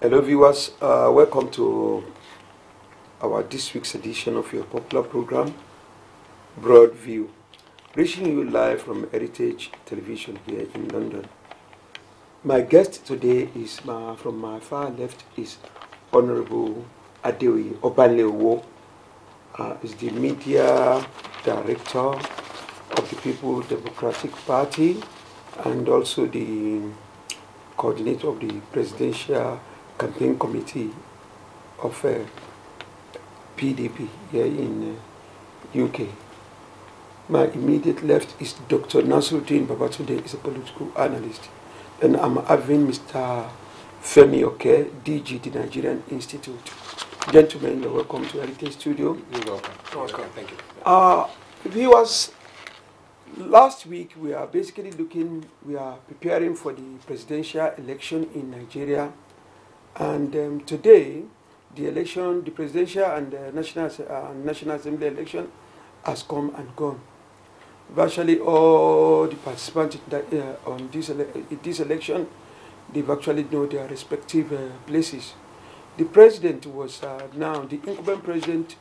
Hello viewers, welcome to our this week's edition of your popular program, Broad View, reaching you live from Heritage Television here in London. My guest today is, from my far left, is Honorable Hon Obanleowo, is the media director of the People Democratic Party and also the coordinator of the Presidential Campaign Committee of PDP here in UK. My immediate left is Dr. Babatunde, is a political analyst. And I'm having Mr. Femi Oke, DG, the Nigerian Institute. Gentlemen, you're welcome to Heritage Studio. You're welcome. Okay. Thank you. Viewers, last week we are basically preparing for the presidential election in Nigeria. And today, the presidential and the National Assembly election has come and gone. Virtually all the participants on this election, they've actually know their respective places. The president was now, the incumbent president,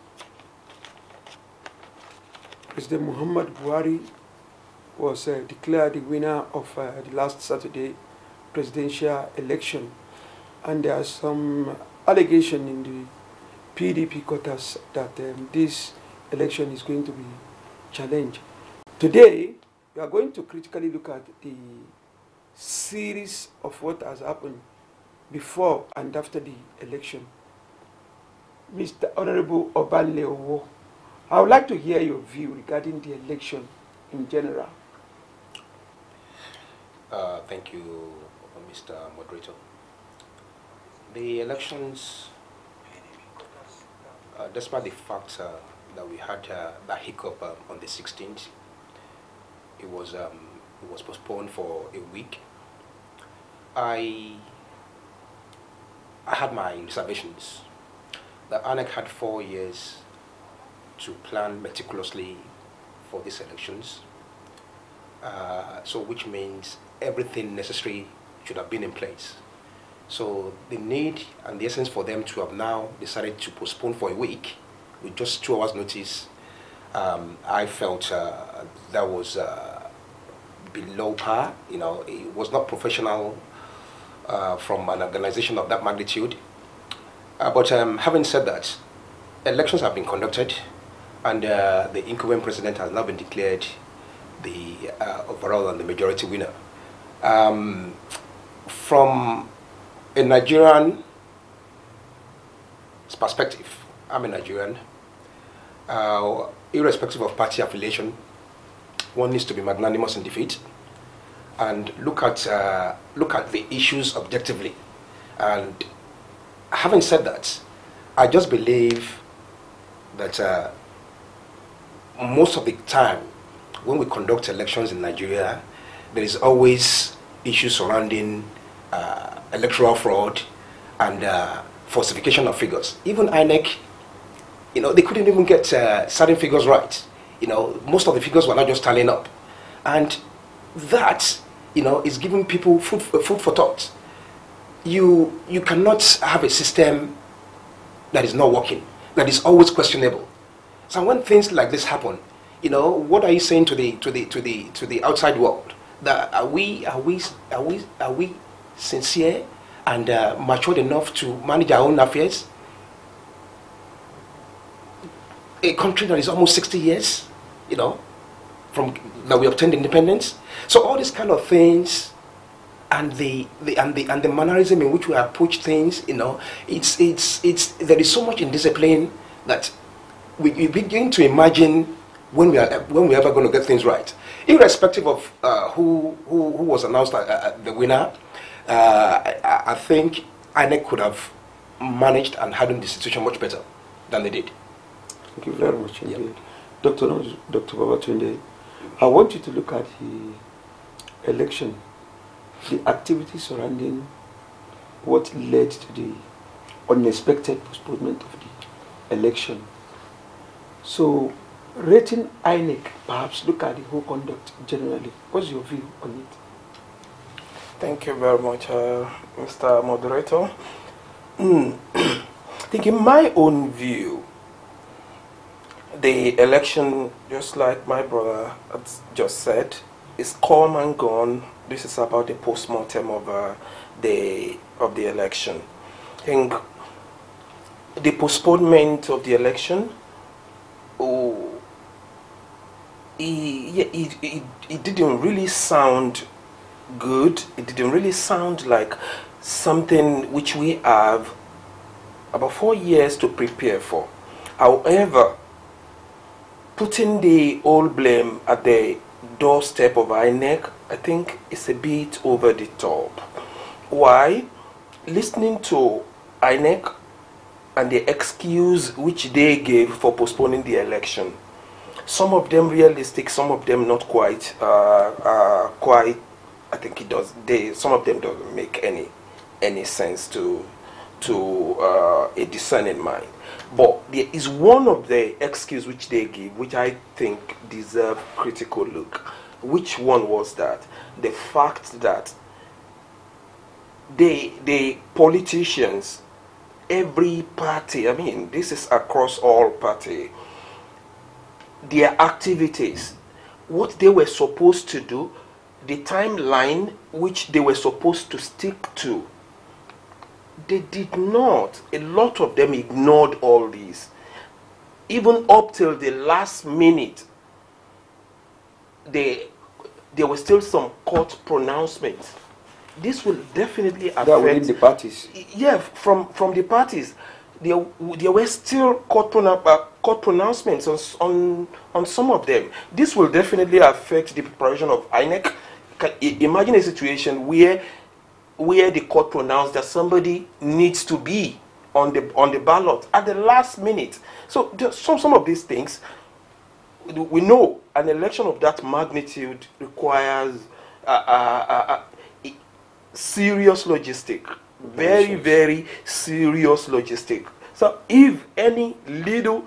President Muhammad Buhari, was declared the winner of the last Saturday presidential election. And there are some allegations in the PDP quarters that this election is going to be challenged. Today, we are going to critically look at the series of what has happened before and after the election. Mr. Honorable Obanleowo, I would like to hear your view regarding the election in general. Thank you, Mr. Moderator. The elections, despite the fact that we had that hiccup on the 16th, it was postponed for a week. I had my reservations. The INEC had 4 years to plan meticulously for these elections, so which means everything necessary should have been in place. So the need and the essence for them to have now decided to postpone for a week with just 2 hours notice, I felt that was below par. You know, it was not professional from an organization of that magnitude. But having said that, elections have been conducted, and the incumbent president has now been declared the overall and the majority winner. From a Nigerian perspective, I'm a Nigerian. Irrespective of party affiliation, one needs to be magnanimous in defeat and look at the issues objectively. And having said that, I just believe that most of the time when we conduct elections in Nigeria, there is always issues surrounding electoral fraud and falsification of figures. Even INEC, you know, they couldn't even get certain figures right. You know, most of the figures were not just tallying up, and that, you know, is giving people food for thought. You cannot have a system that is not working, that is always questionable. So when things like this happen, you know, what are you saying to the outside world? That are we sincere and matured enough to manage our own affairs? A country that is almost 60 years, you know, from that we obtained independence. So all these kind of things, and the mannerism in which we approach things, you know, it's there is so much indiscipline that we begin to imagine when we're ever going to get things right, irrespective of who was announced the winner. I think INEC could have managed and handled the situation much better than they did. Thank you very much indeed. Yep. Dr. Babatunde, I want you to look at the election, the activities surrounding what led to the unexpected postponement of the election. So, rating INEC, perhaps look at the whole conduct generally. What's your view on it? Thank you very much, Mr. Moderator. I think in my own view, the election, just like my brother has just said, is come and gone. This is about the post-mortem of the election. I think the postponement of the election, it didn't really sound good. It didn't really sound like something which we have about 4 years to prepare for. However, putting the whole blame at the doorstep of INEC, I think is a bit over the top. Why? Listening to INEC and the excuse which they gave for postponing the election, some of them realistic, some of them not quite. I think it does. Some of them doesn't make any sense to a discerning mind. But there is one of the excuses which they give, which I think deserve critical look. Which one was that? The fact that the politicians, every party, I mean, this is across all party, their activities, what they were supposed to do, the timeline which they were supposed to stick to, they did not. A lot of them ignored all these. Even up till the last minute, there were still some court pronouncements. This will definitely affect... That within the parties? Yeah, from the parties. There were still court pronouncements on some of them. This will definitely affect the preparation of INEC. Imagine a situation where the court pronounced that somebody needs to be on the ballot at the last minute. So some of these things, we know an election of that magnitude requires serious logistic, very serious logistic. So if any little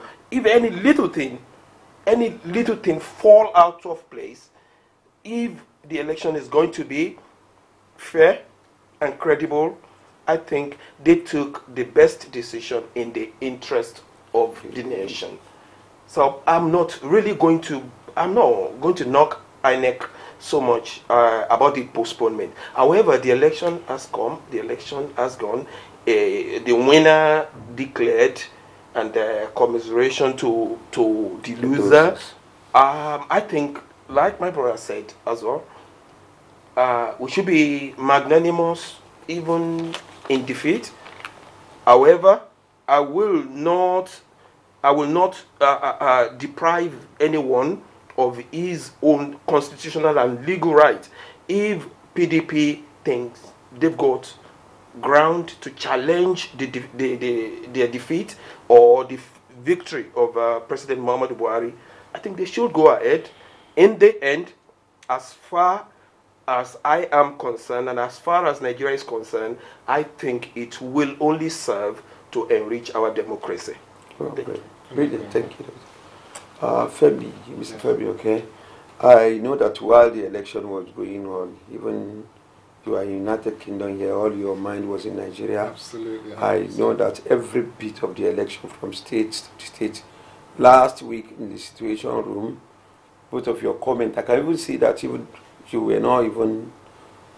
thing fall out of place, if the election is going to be fair and credible, I think they took the best decision in the interest of the nation. So I'm not going to knock INEC so much about the postponement. However, the election has come, the election has gone, the winner declared, and commiseration to the loser. I think, like my brother said as well, we should be magnanimous even in defeat. However, I will not deprive anyone of his own constitutional and legal right. If PDP thinks they've got ground to challenge their defeat or the victory of President Muhammadu Buhari, I think they should go ahead. In the end, as far as I am concerned and as far as Nigeria is concerned, I think it will only serve to enrich our democracy. Brilliant, thank you. Femi, Mr. Femi, okay. I know that while the election was going on, even you are in United Kingdom here, all your mind was in Nigeria. Absolutely. 100%. I know that every bit of the election from state to state. Last week in the Situation Room, both of your comment, I can even see that even you were not even,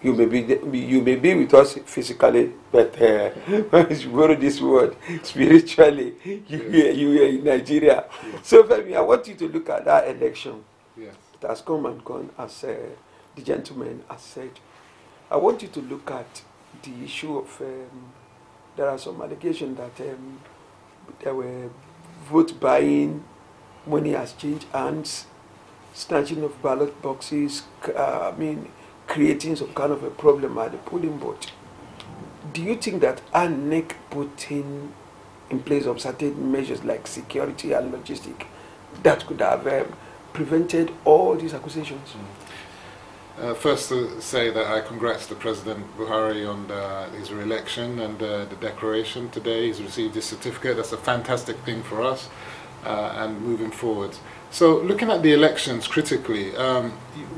you may be with us physically, but if you borrow this word, spiritually, you were in Nigeria. Yes. So Femi, I want you to look at that election. Yes. It has come and gone, as the gentleman has said. I want you to look at the issue of, there are some allegations that there were vote buying, money has changed hands, snatching of ballot boxes, creating some kind of a problem at the polling booth. Do you think that INEC putting in place of certain measures like security and logistics that could have prevented all these accusations? First to say that I congratulate President Buhari on his re-election and the declaration today. He's received his certificate. That's a fantastic thing for us and moving forward. So looking at the elections critically,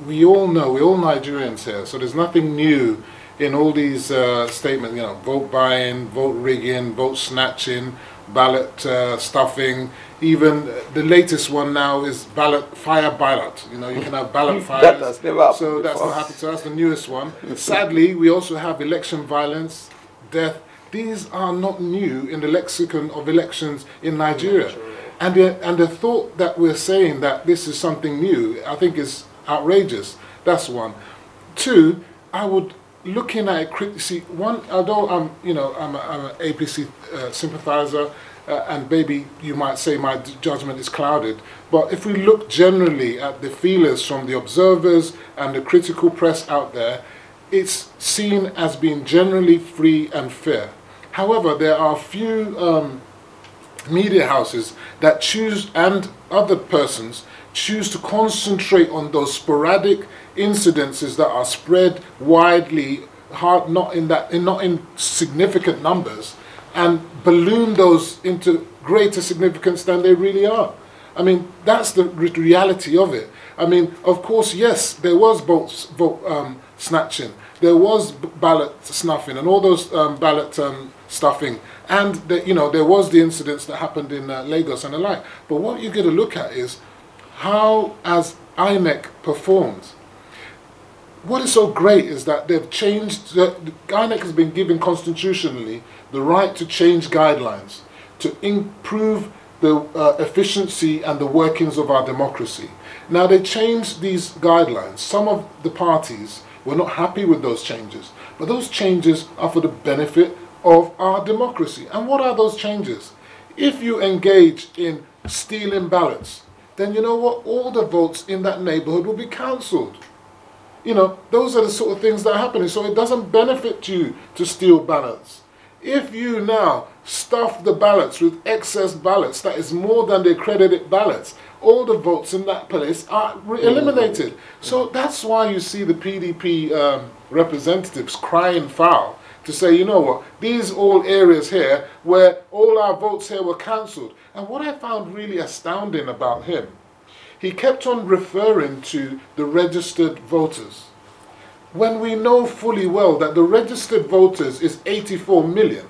we all know, we're all Nigerians here, so there's nothing new in all these statements, you know, vote buying, vote rigging, vote snatching, ballot stuffing. Even the latest one now is fire ballot. You know, you can have ballot fires. That has never happened So that's before. not happened to us, the newest one. Sadly, we also have election violence, death. These are not new in the lexicon of elections in Nigeria. And the thought that we're saying that this is something new, I think is outrageous. That's one. Two, I would, looking at it, see, one, although I'm an APC sympathizer, and maybe you might say my judgment is clouded, but if we look generally at the feelers from the observers and the critical press out there, it's seen as being generally free and fair. However, there are a few media houses that choose, and other persons choose, to concentrate on those sporadic incidences that are spread widely, not in significant numbers, and balloon those into greater significance than they really are. I mean, that's the reality of it. I mean, of course, yes, there was vote snatching, there was ballot snuffing, and all those ballot stuffing, and there was the incidents that happened in Lagos and the like. But what you're going to look at is how has INEC performed. What is so great is that they've changed. INEC has been given constitutionally the right to change guidelines to improve the efficiency and the workings of our democracy. Now, they changed these guidelines. Some of the parties were not happy with those changes, but those changes are for the benefit of our democracy. And what are those changes? If you engage in stealing ballots, then you know what? All the votes in that neighborhood will be cancelled. You know, those are the sort of things that are happening. So it doesn't benefit you to steal ballots. If you now stuff the ballots with excess ballots, that is more than the accredited ballots, all the votes in that place are eliminated. So that's why you see the PDP representatives crying foul to say, you know what, these all areas here where all our votes here were cancelled. And what I found really astounding about him, he kept on referring to the registered voters, when we know fully well that the registered voters is 84 million.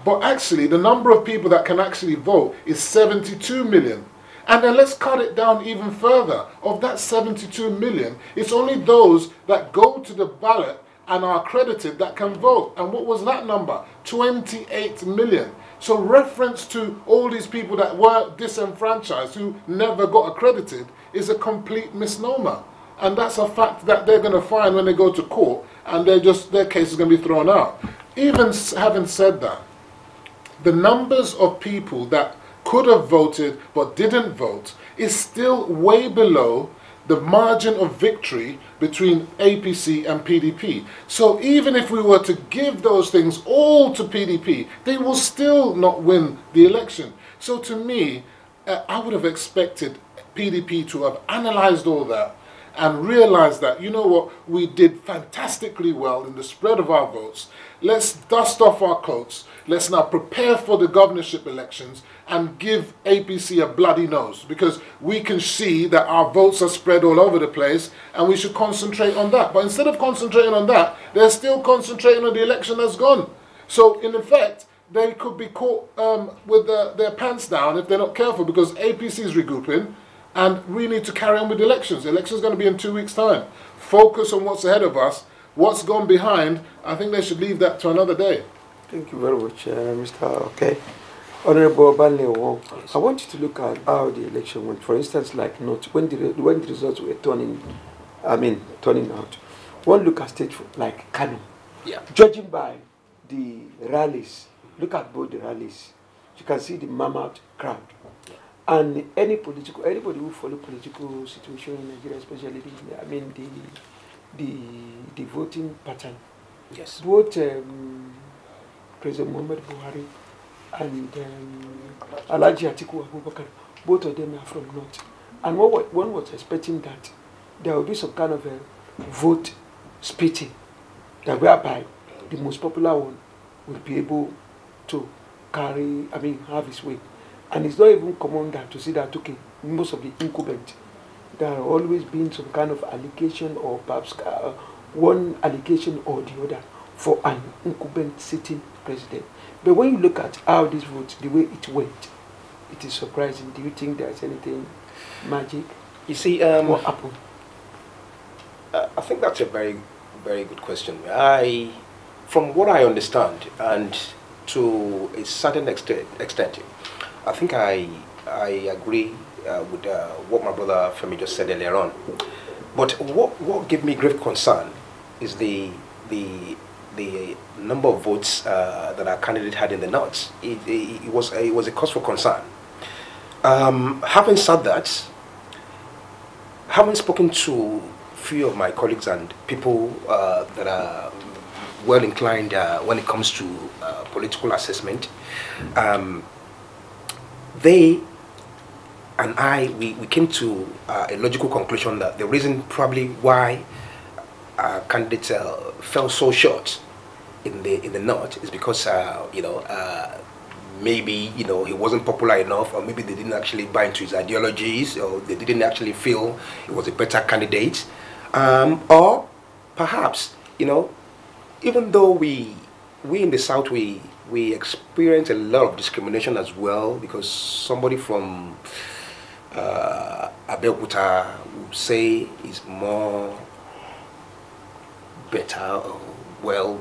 But actually, the number of people that can actually vote is 72 million. And then let's cut it down even further. Of that 72 million, it's only those that go to the ballot and are accredited that can vote. And what was that number? 28 million. So reference to all these people that were disenfranchised, who never got accredited, is a complete misnomer. And that's a fact that they're going to find when they go to court, and their case is going to be thrown out. Even having said that, the numbers of people that could have voted but didn't vote is still way below the margin of victory between APC and PDP. So even if we were to give those things all to PDP, they will still not win the election. So to me, I would have expected PDP to have analysed all that and realised that, you know what, we did fantastically well in the spread of our votes. Let's dust off our coats. Let's now prepare for the governorship elections and give APC a bloody nose, because we can see that our votes are spread all over the place and we should concentrate on that. But instead of concentrating on that, they're still concentrating on the election that's gone. So in effect, they could be caught with their pants down if they're not careful, because APC is regrouping and we need to carry on with the elections. The election's going to be in 2 weeks' time. Focus on what's ahead of us. What's gone behind, I think they should leave that to another day. Thank you very much, Mr. Oke. Honorable Obanleowo, I want you to look at how the election went. For instance, like when the results were turning out. One look at state like Kano. Yeah. Judging by the rallies, look at both the rallies. You can see the mammoth crowd. And anybody who follow political situation in Nigeria, especially the voting pattern. Yes. Both President Muhammad Buhari and Alhaji Atiku Abubakar, both of them are from North. And one was expecting that there will be some kind of a vote splitting, that whereby the most popular one will be able to have his way. And it's not even common that to see that, okay, most of the incumbents, there have always been some kind of allegation, or perhaps one allegation or the other for an incumbent sitting president. But when you look at how this vote, the way it went, it is surprising. Do you think there's anything magic? You see, What happened? I think that's a very, very good question. From what I understand, and to a certain extent, I think I agree with what my brother Femi just said earlier on. But what gave me great concern is the number of votes that our candidate had in the North. It was a cause for concern. Having said that, having spoken to few of my colleagues and people that are well inclined when it comes to political assessment, they and we came to a logical conclusion that the reason probably why our candidate fell so short in the North is because maybe he wasn't popular enough, or maybe they didn't actually buy into his ideologies, or they didn't actually feel he was a better candidate, or perhaps even though we in the South we experience a lot of discrimination as well, because somebody from Abeokuta would say is more better or well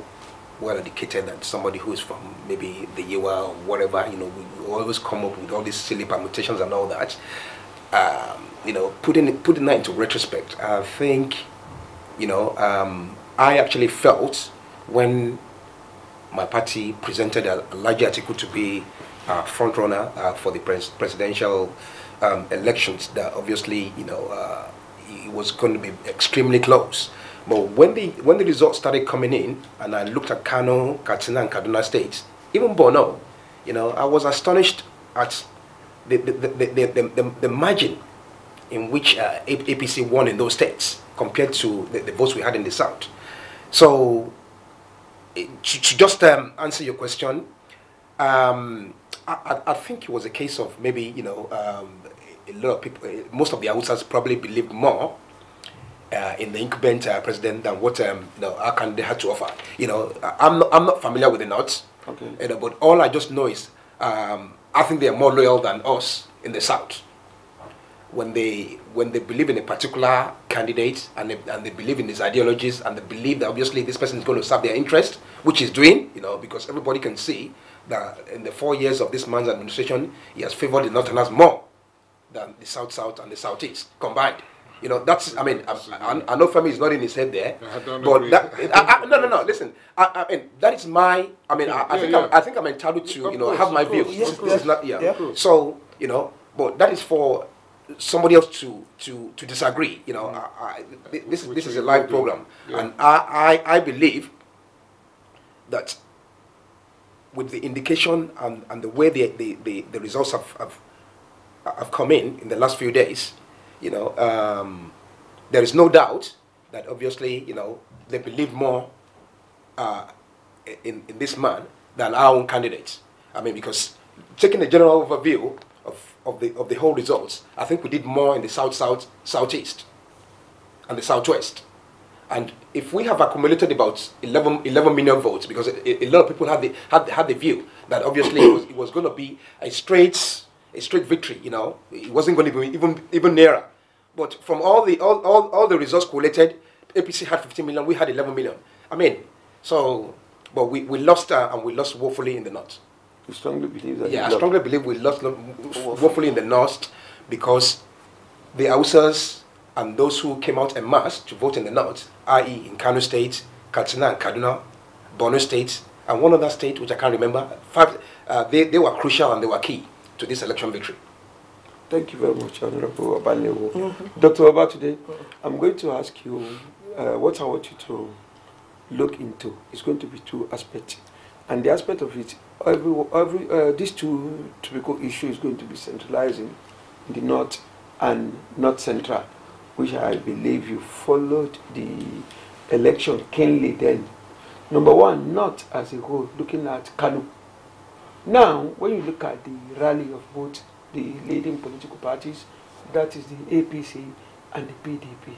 educated than somebody who is from maybe the Yewa or whatever. We always come up with all these silly permutations and all that. Putting that into retrospect, I think I actually felt when my party presented a larger article to be a front runner for the presidential elections, that obviously it was going to be extremely close. But when the results started coming in, and I looked at Kano, Katsina, and Kaduna states, even Borno, I was astonished at the margin in which APC won in those states compared to the votes we had in the South. So, to just answer your question, I think it was a case of maybe a lot of people, most of the Hausas probably believed more in the incumbent president than what our candidate had to offer. I'm not familiar with the North, Okay. but all I just know is I think they are more loyal than us in the South. When they believe in a particular candidate and they believe in his ideologies, and they believe that obviously this person is going to serve their interest, which he's doing, because everybody can see that in the 4 years of this man's administration, he has favored the Northerners more than the South and the Southeast combined. That's, I know Femi is not in his head there, but no. Listen, I mean, that is my, I think I'm entitled to, have my views. Yes, This is not, yeah. So, but that is for somebody else to disagree. This is a live program, and I believe that with the indication and the way the results have come in the last few days, there is no doubt that obviously they believe more in this man than our own candidates. Because taking a general overview of the whole results, I think we did more in the southeast and the southwest. And if we have accumulated about 11 million votes, because a lot of people had the view that obviously it was going to be a straight victory, it wasn't going to be even nearer. But from all the results collated, APC had 15 million, we had 11 million. But we lost and we lost woefully in the North. You strongly believe that? Yeah, I strongly believe we lost woefully in the North, because the Hausas and those who came out en masse to vote in the North, i.e. in Kano State, Katsina and Kaduna, Borno State, and one other state which I can't remember, they were crucial and they were key to this election victory. Thank you very much, Honorable Obanleowo. Dr. Babatunde, I'm going to ask you what I want you to look into. It's going to be two aspects. And the aspect of it, these two typical issues is going to be centralizing in the North and North Central, which I believe you followed the election keenly then. Number one, North as a whole, looking at Kano. Now, when you look at the rally of both the leading political parties, that is the APC and the PDP.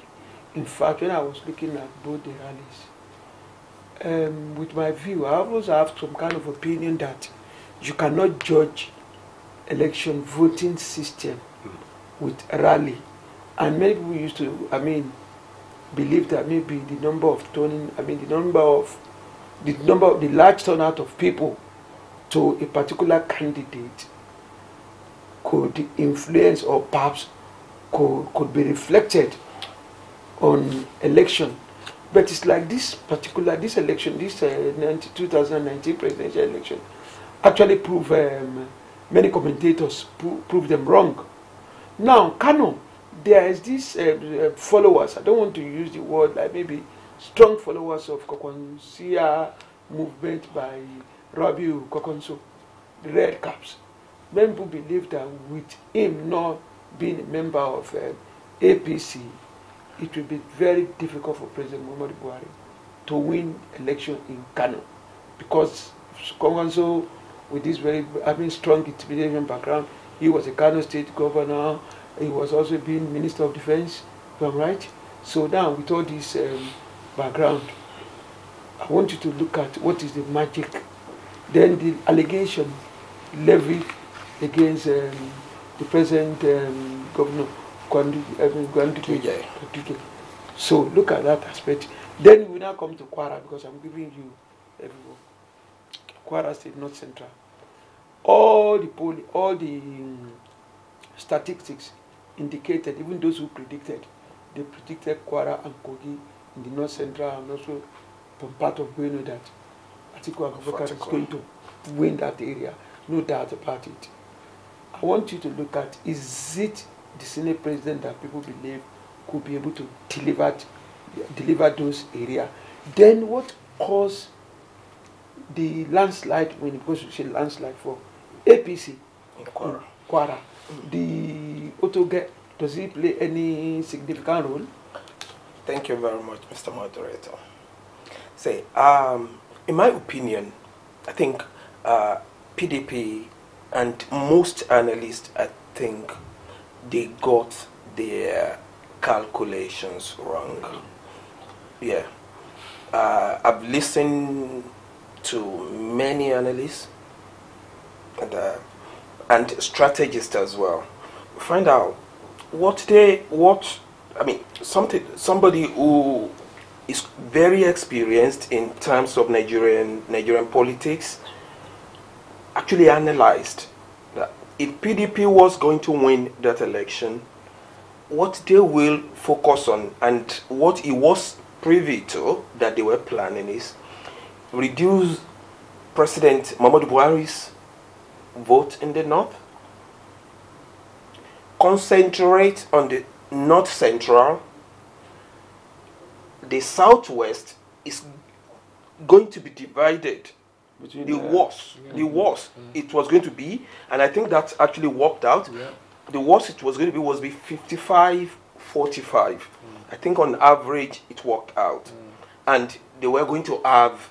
In fact, when I was looking at both the rallies, with my view, I always have some kind of opinion that you cannot judge election voting system with rally. And maybe we used to, believe that maybe the number of turning, the large turnout of people to a particular candidate could influence or perhaps could be reflected on election. But it's like this election, this 2019 presidential election, actually prove many commentators prove them wrong. Now, Kano, there is this followers. I don't want to use the word like maybe strong followers of Kokonsia movement by Rabiu Kokonso, the Red Caps. Many people believe that with him not being a member of APC, it will be very difficult for President Muhammadu Buhari to win election in Kano, because Kokonso, with this very strong intimidation background, he was a Kano state governor. He was also being Minister of Defense, if I'm right. So now, with all this background, I want you to look at what is the magic. Then the allegation levied against the present governor, Gwandike. So look at that aspect. Then we now come to Kwara, because I'm giving you everyone. Kwara State, North Central. All the statistics indicated, even those who predicted, they predicted Kwara and Kogi in the North Central, and also from part of Benue, that Atiku Abubakar is going to win that area. No doubt about it. I want you to look at, is it the Senate president that people believe could be able to deliver those areas? Then what caused the landslide, when it goes to say landslide for APC in Kwara? The Otoge, does it play any significant role? Thank you very much, Mr. Moderator. Say, in my opinion, I think PDP and most analysts, I think they got their calculations wrong. Yeah. I've listened to many analysts and strategists as well. Find out somebody who is very experienced in terms of Nigerian politics actually analyzed that if PDP was going to win that election, what they will focus on, and what he was privy to that they were planning, is reduce President Muhammadu Buhari's vote in the north, concentrate on the north central. The southwest is going to be divided. Between the worst it was going to be, and I think that actually worked out. Yeah. The worst it was going to be was 55-45. I think on average it worked out. And they were going to have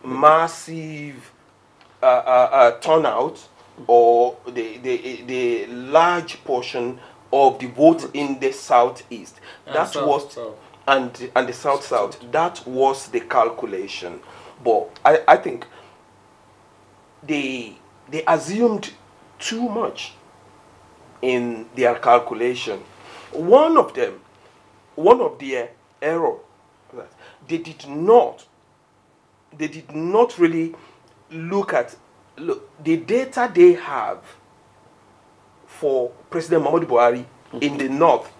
massive turnout, or the large portion of the vote in the southeast. That was and the south. That was the calculation. But I think they assumed too much in their calculation. One of their error, they did not really look at the data they have for President Muhammadu Buhari in the north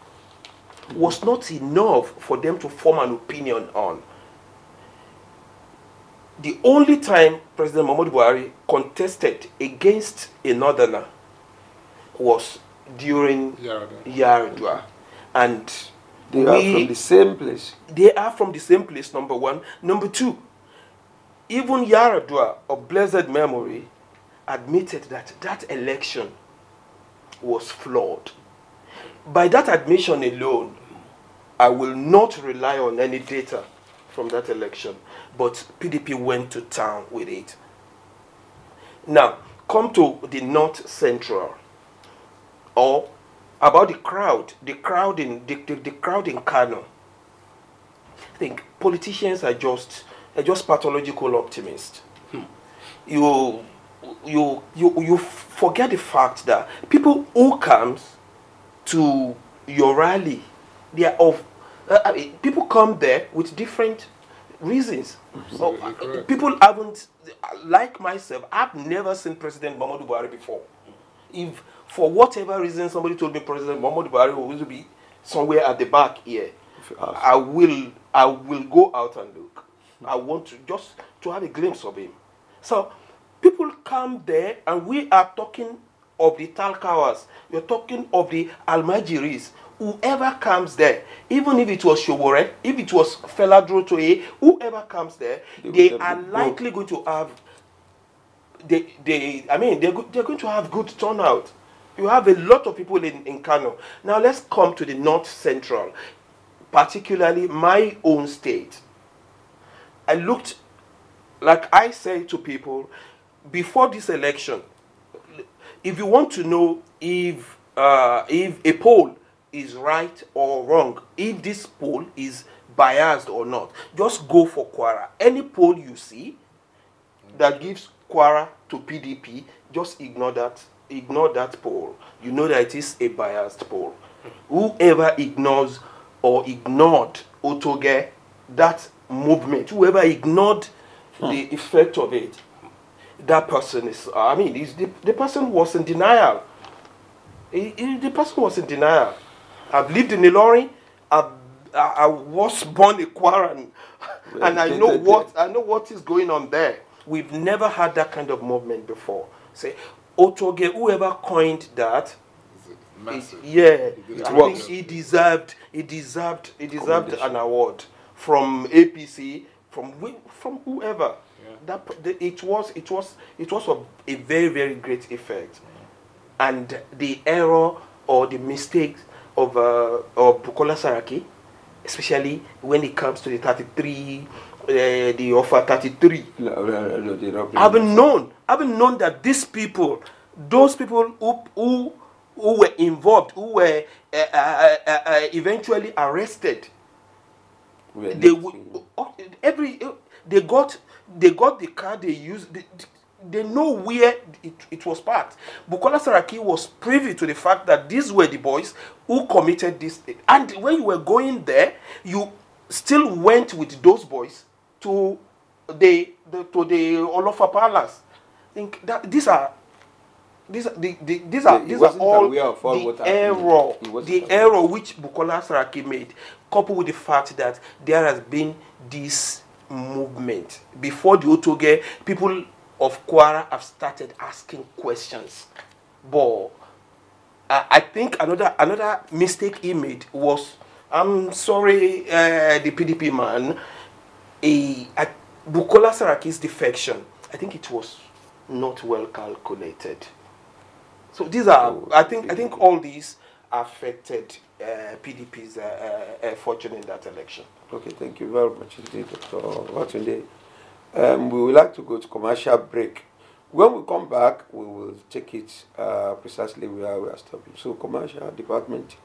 was not enough for them to form an opinion on. The only time President Muhammadu Buhari contested against a northerner was during Yaradua. And they are from the same place. They are from the same place, number one. Number two, even Yaradua, of blessed memory, admitted that that election was flawed. By that admission alone, I will not rely on any data from that election, but PDP went to town with it. Now, come to the North Central, or about the crowd in Kano. I think politicians are just just pathological optimist. You forget the fact that people who comes to your rally, they are of people come there with different reasons. People haven't, like myself, I've never seen President Muhammadu Buhari before. If for whatever reason somebody told me President Muhammadu Buhari will be somewhere at the back here, I will go out and look. I want to just to have a glimpse of him. So people come there, and we are talking of the Talkawas, you're talking of the Almajiris. Whoever comes there, even if it was Shobore, if it was Feladro Toye, whoever comes there, they are likely going to have they're going to have good turnout. You have a lot of people in Kano. Now let's come to the North Central, particularly my own state. I looked, like I say to people, before this election, if you want to know if a poll is right or wrong, if this poll is biased or not, just go for Kwara. Any poll you see that gives Kwara to PDP, just ignore that poll. You know that it is a biased poll. Whoever ignores or ignored Otoge, that movement, whoever ignored the effect of it, that person is, the person was in denial. The person was in denial. I've lived in Ilorin. I was born in Kwara, and I know what is going on there. We've never had that kind of movement before. Say, Otoge, whoever coined that, I think he deserved an award from APC, from whoever. Yeah. It was of a very, very great effect, and the error or the mistake of Bukola Saraki, especially when it comes to the 33. The offer 33. I've been known that these people, those people who were involved, who were eventually arrested, they got the car they used. They know where it was parked. Bukola Saraki was privy to the fact that these were the boys who committed this. And when you were going there, you still went with those boys to the Olofa Palace. I think that these are all the error which Bukola Saraki made, coupled with the fact that there has been this movement before the Otoge. People of Kwara have started asking questions, but I think another mistake he made was, I'm sorry, the PDP man. Bukola Saraki's defection, I think it was not well calculated. So these are, I think all these affected PDP's fortune in that election. Okay, thank you very much indeed, Dr. Babatunde. We would like to go to commercial break. When we come back, we will take it precisely where we are stopping. So, commercial department.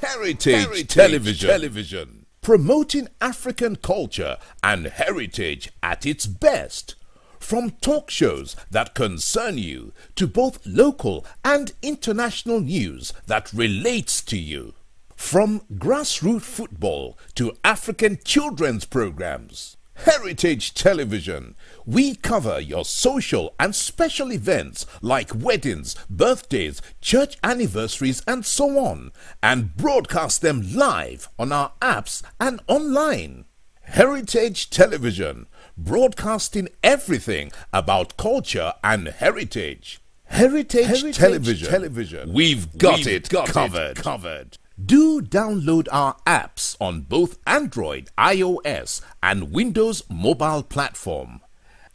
Heritage Television. Promoting African culture and heritage at its best. From talk shows that concern you to both local and international news that relates to you. From grassroots football to African children's programs. Heritage Television. We cover your social and special events like weddings, birthdays, church anniversaries, and so on, and broadcast them live on our apps and online. Heritage Television, broadcasting everything about culture and heritage. Heritage Television. We've got it covered. Do download our apps on both Android, iOS, and Windows mobile platform.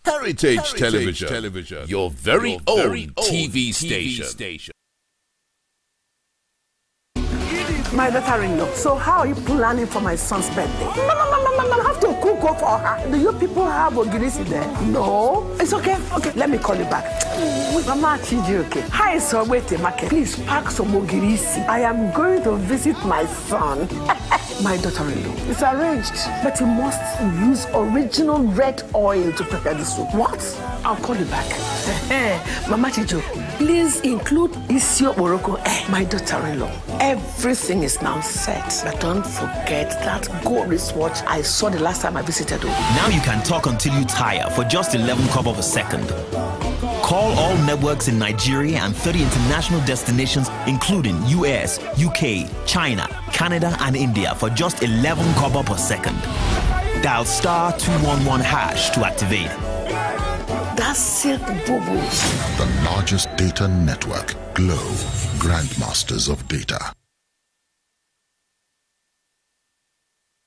Heritage Television, your very own TV station. My daughter-in-law. So how are you planning for my son's birthday? I have to cook for her. Do you people have ogirisi there? No. It's okay. Okay, let me call you back. Mama Chijioke. Hi, so wait a market. Please pack some ogirisi. I am going to visit my son. My daughter-in-law, it's arranged, but you must use original red oil to prepare the soup. What? I'll call you back. Mama Chijo, please include Isio Morocco. My daughter-in-law, everything is now set. But don't forget that gold wristwatch I saw the last time I visited. Now you can talk until you tire for just 11 kobo per second. Call all networks in Nigeria and 30 international destinations, including US, UK, China, Canada, and India for just 11 kobo per second. Dial *211# to activate. That's Silk Boo-Boo. The largest data network, Glow, grandmasters of data.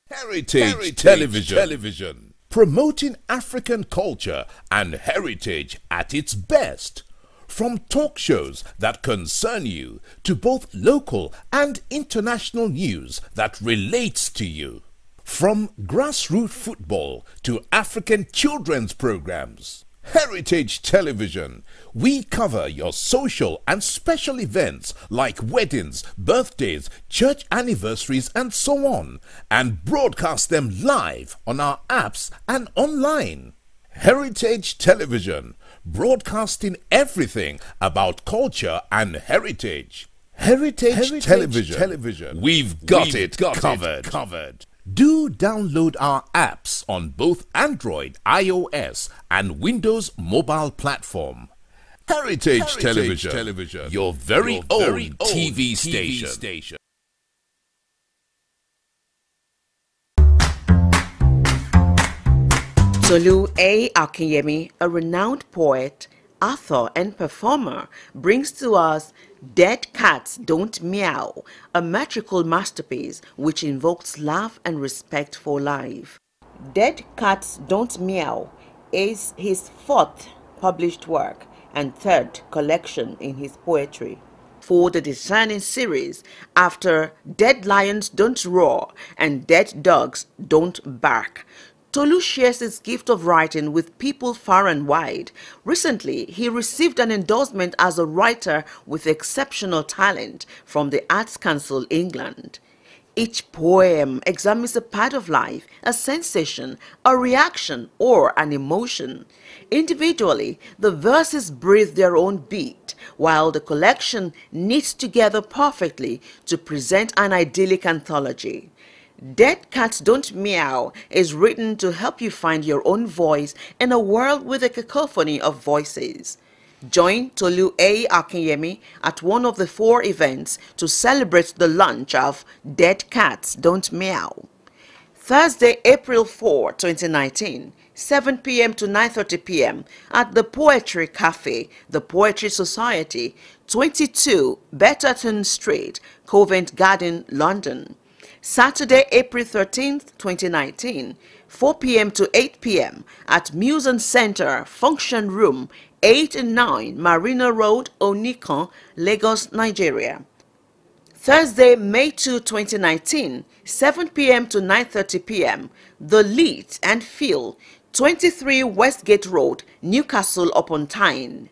Heritage Television. Promoting African culture and heritage at its best. From talk shows that concern you to both local and international news that relates to you. From grassroots football to African children's programs. Heritage Television. We cover your social and special events like weddings, birthdays, church anniversaries, and so on, and broadcast them live on our apps and online. Heritage Television, broadcasting everything about culture and heritage. Heritage Television. We've got it covered. Do download our apps on both Android, iOS, and Windows mobile platform. Heritage Television, your very own TV station. Tolu A. Akinyemi, a renowned poet, author, and performer, brings to us Dead Cats Don't Meow, a metrical masterpiece which invokes love and respect for life. Dead Cats Don't Meow is his fourth published work and third collection in his poetry. For the discerning series, after Dead Lions Don't Roar and Dead Dogs Don't Bark, Tolu shares his gift of writing with people far and wide. Recently, he received an endorsement as a writer with exceptional talent from the Arts Council England. Each poem examines a part of life, a sensation, a reaction, or an emotion. Individually, the verses breathe their own beat, while the collection knits together perfectly to present an idyllic anthology. Dead Cats Don't Meow is written to help you find your own voice in a world with a cacophony of voices. Join Tolu A. Akinyemi at one of the 4 events to celebrate the launch of Dead Cats Don't Meow. Thursday, April 4, 2019, 7 p.m. to 9:30 p.m. at the Poetry Cafe, the Poetry Society, 22 Betterton Street, Covent Garden, London. Saturday, April 13th, 2019, 4 p.m. to 8 p.m. at Museum Center, Function Room, 8 and 9 Marina Road, Onikan, Lagos, Nigeria. Thursday, May 2, 2019, 7 p.m. to 9:30 p.m. The Lead and Feel, 23 Westgate Road, Newcastle upon Tyne.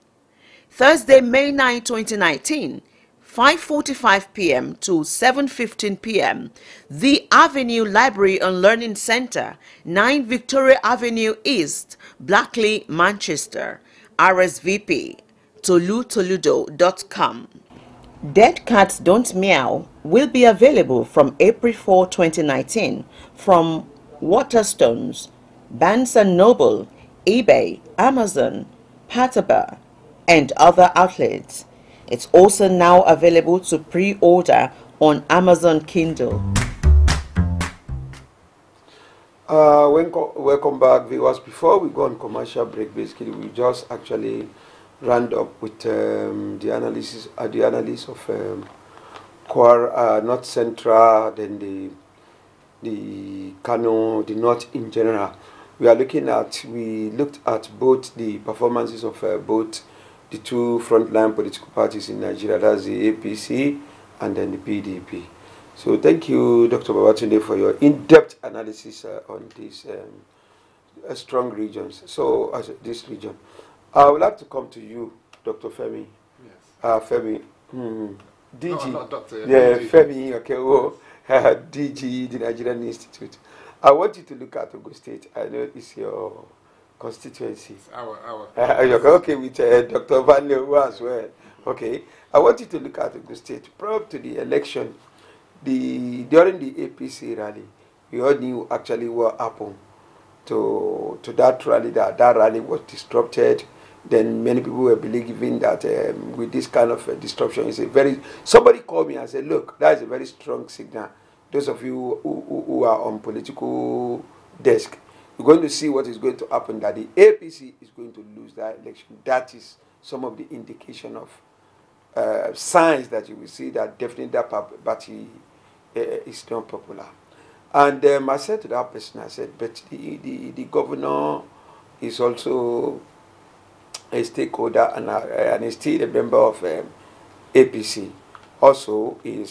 Thursday, May 9, 2019, 5:45 p.m. to 7:15 p.m. The Avenue Library and Learning Center, 9 Victoria Avenue East, Blackley, Manchester. RSVP, tolutoludo.com. Dead Cats Don't Meow will be available from April 4, 2019 from Waterstones, Barnes & Noble, eBay, Amazon, Pataba, and other outlets. It's also now available to pre-order on Amazon Kindle. Welcome back, viewers. Before we go on commercial break, basically we just actually round up with the analysis of North Central, then the Kano, the North in general. We looked at both the performances of both the 2 frontline political parties in Nigeria, that's the APC and then the PDP. So thank you, Dr. Babatunde, for your in-depth analysis on these strong regions. So, as this region, I would like to come to you, Dr. Femi. Yes. Femi. DG. No, not Dr. Yeah, Femi Oke. DG, the Nigerian Institute. I want you to look at Ogun State. I know it's your constituency. It's our. You're okay with Dr. Obanleowo as well. Okay. I want you to look at Ogun State. Prior to the election, during the APC rally, we all knew actually what happened to that rally. That rally was disrupted. Then many people were believing that with this kind of disruption, somebody called me and said, look, that is a very strong signal. Those of you who are on political desk, you're going to see what is going to happen, that the APC is going to lose that election. That is some of the indication of signs that you will see that definitely that party is not popular. And I said to that person, I said, but the governor is also a stakeholder and is still a member of APC. Also, he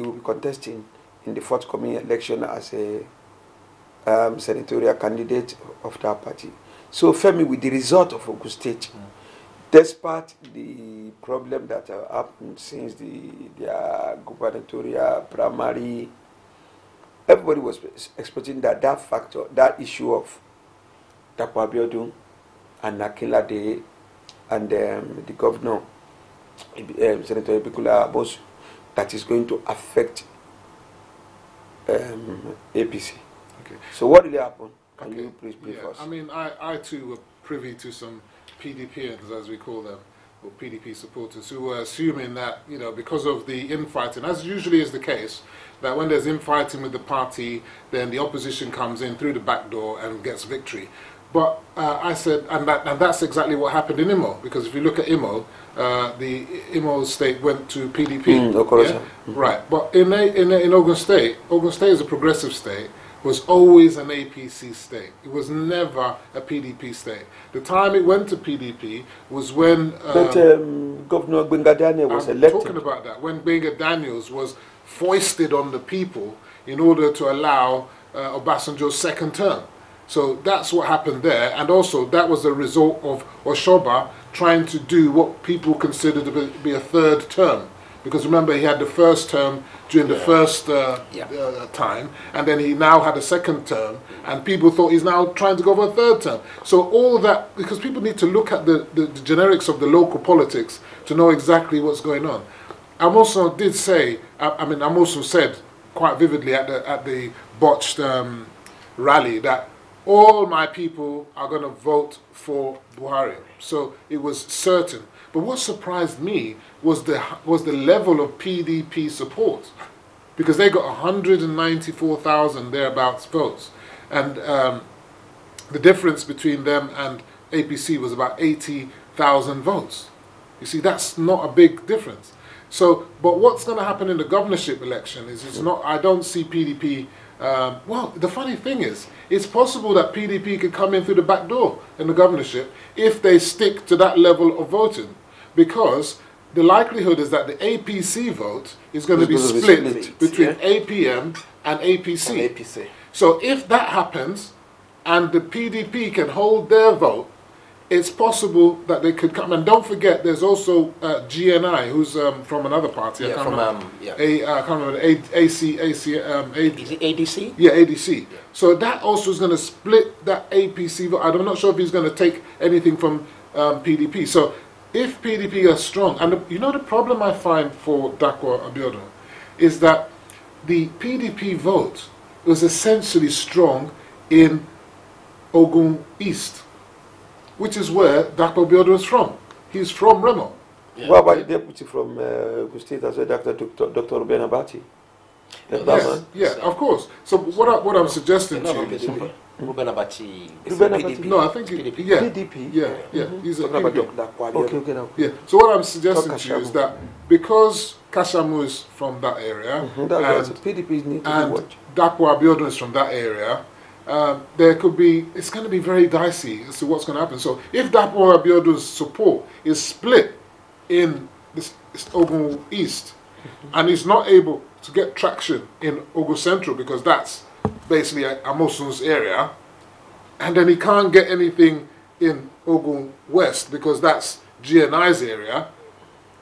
will be contesting in the forthcoming election as a senatorial candidate of that party. So, Femi, with the result of Ogun State, despite the problem that happened since their gubernatorial primary, everybody was expecting that factor, that issue of Dapo Abiodun and Akinlade and the governor, Senator Ebikula Abosu, that is going to affect APC. Okay. So what really happened? Can you please brief us? I mean, I too were privy to some PDPians, as we call them, or PDP supporters, who were assuming that, because of the infighting, as usually is the case, that when there's infighting with the party, then the opposition comes in through the back door and gets victory. But I said, and that's exactly what happened in Imo, because if you look at Imo, the Imo state went to PDP. Right, but in Ogun State is a progressive state, was always an APC state. It was never a PDP state. The time it went to PDP was when... but Governor Gbenga Daniel was elected. I'm talking about that. When Gbenga Daniels was foisted on the people in order to allow Obasanjo's second term. So that's what happened there. And also that was the result of Oshoba trying to do what people considered to be a third term. Because remember, he had the first term during the first time, and then he now had a second term, and people thought he's now trying to go for a third term. So all that, because people need to look at the generics of the local politics to know exactly what's going on. Amosun did say, Amosun said quite vividly at the botched rally that all my people are going to vote for Buhari. So it was certain. But what surprised me was the level of PDP support, because they got 194,000 thereabouts votes, and the difference between them and APC was about 80,000 votes. You see, that's not a big difference. So, but what's going to happen in the governorship election is it's not. I don't see PDP. Well, the funny thing is, it's possible that PDP could come in through the back door in the governorship if they stick to that level of voting, because the likelihood is that the APC vote is going to be split between APM and APC. So if that happens and the PDP can hold their vote, it's possible that they could come. And don't forget, there's also GNI, who's from another party. I can't remember. Is it ADC? Yeah, ADC. Yeah. So that also is going to split that APC vote. I'm not sure if he's going to take anything from PDP. So if PDP are strong, and the problem I find for Dapo Abiodun is that the PDP vote was essentially strong in Ogun East, which is where Dapo Abiodun is from. He's from Remo. Yeah. What about the deputy from Ogun State as well, Dr. Ruben Abati? Yes, yeah, of course. So what I'm suggesting to you is... Ruben Abati. No, I think PDP. Yeah. He's a PDP. Okay. Yeah. So what I'm suggesting to you is that because Kashamu is from that area, and Dapo Abiodun is from that area, it's going to be very dicey as to what's going to happen. So if Dapo Abiodun's support is split in this Ogun East, and he's not able to get traction in Ogun Central, because that's basically Amosun's area, and then he can't get anything in Ogun West because that's GNI's area,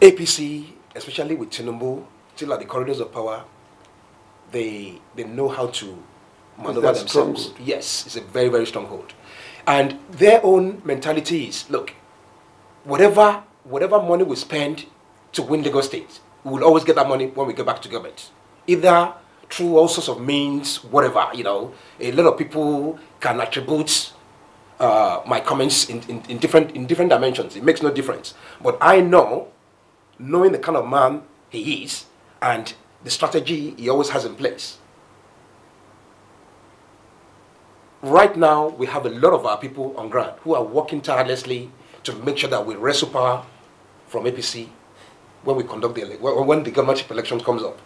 APC, especially with Tinubu, still at the corridors of power, they know how to maneuver themselves. Yes, it's a very, very strong hold. And their own mentality is, look, whatever money we spend to win Lagos State, we will always get that money when we get back to government. Either through all sorts of means, whatever, you know. A lot of people can attribute my comments in different dimensions. It makes no difference. But I know, knowing the kind of man he is and the strategy he always has in place. Right now, we have a lot of our people on ground who are working tirelessly to make sure that we wrestle power from APC when we conduct when the governorship election comes up.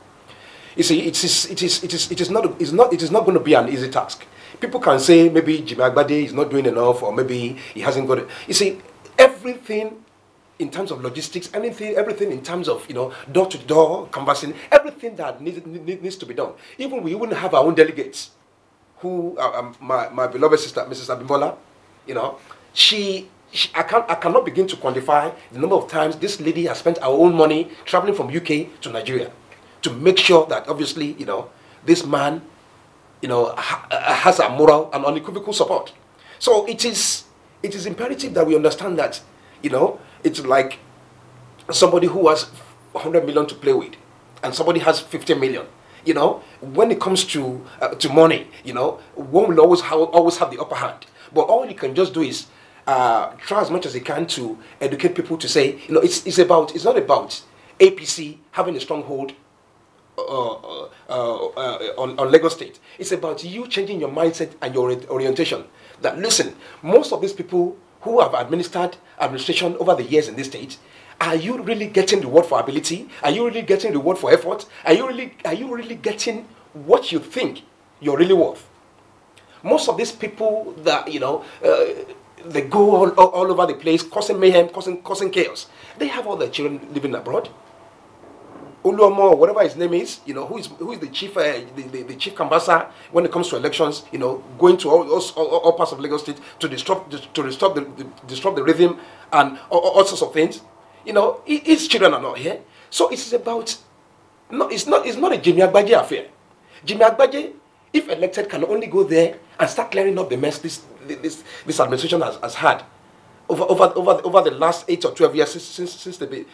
You see, it is not going to be an easy task. People can say maybe Jimmy Agbade is not doing enough, or maybe he hasn't got it. You see, everything in terms of logistics, everything in terms of, you know, door to door canvassing, everything that needs to be done. Even we wouldn't have our own delegates, who my beloved sister, Mrs. Abimbola, you know, I cannot begin to quantify the number of times this lady has spent our own money traveling from UK to Nigeria to make sure that, obviously, you know, this man, you know, has a moral and unequivocal support. So it is imperative that we understand that, you know, it's like somebody who has 100 million to play with and somebody has 50 million. You know, when it comes to money, you know, one will always have the upper hand. But all you can just do is try as much as you can to educate people to say, you know, it's not about APC having a stronghold on Lagos State. It's about you changing your mindset and your orientation. That, listen, most of these people who have administered administration over the years in this state, are you really getting reward for ability? Are you really getting reward for effort? Are you really getting what you think you're really worth? Most of these people that, you know, they go all over the place, causing mayhem, causing chaos. They have all their children living abroad. Uluomo, whatever his name is, you know, who is the chief the chief canvasser when it comes to elections, you know, going to all parts of Lagos State to disrupt the rhythm and all sorts of things. You know, his children are not here. So it's about, no, it's not a Jimmy Agbaje affair. Jimmy Agbaje, if elected, can only go there and start clearing up the mess this administration has had over the last 8 or 12 years since the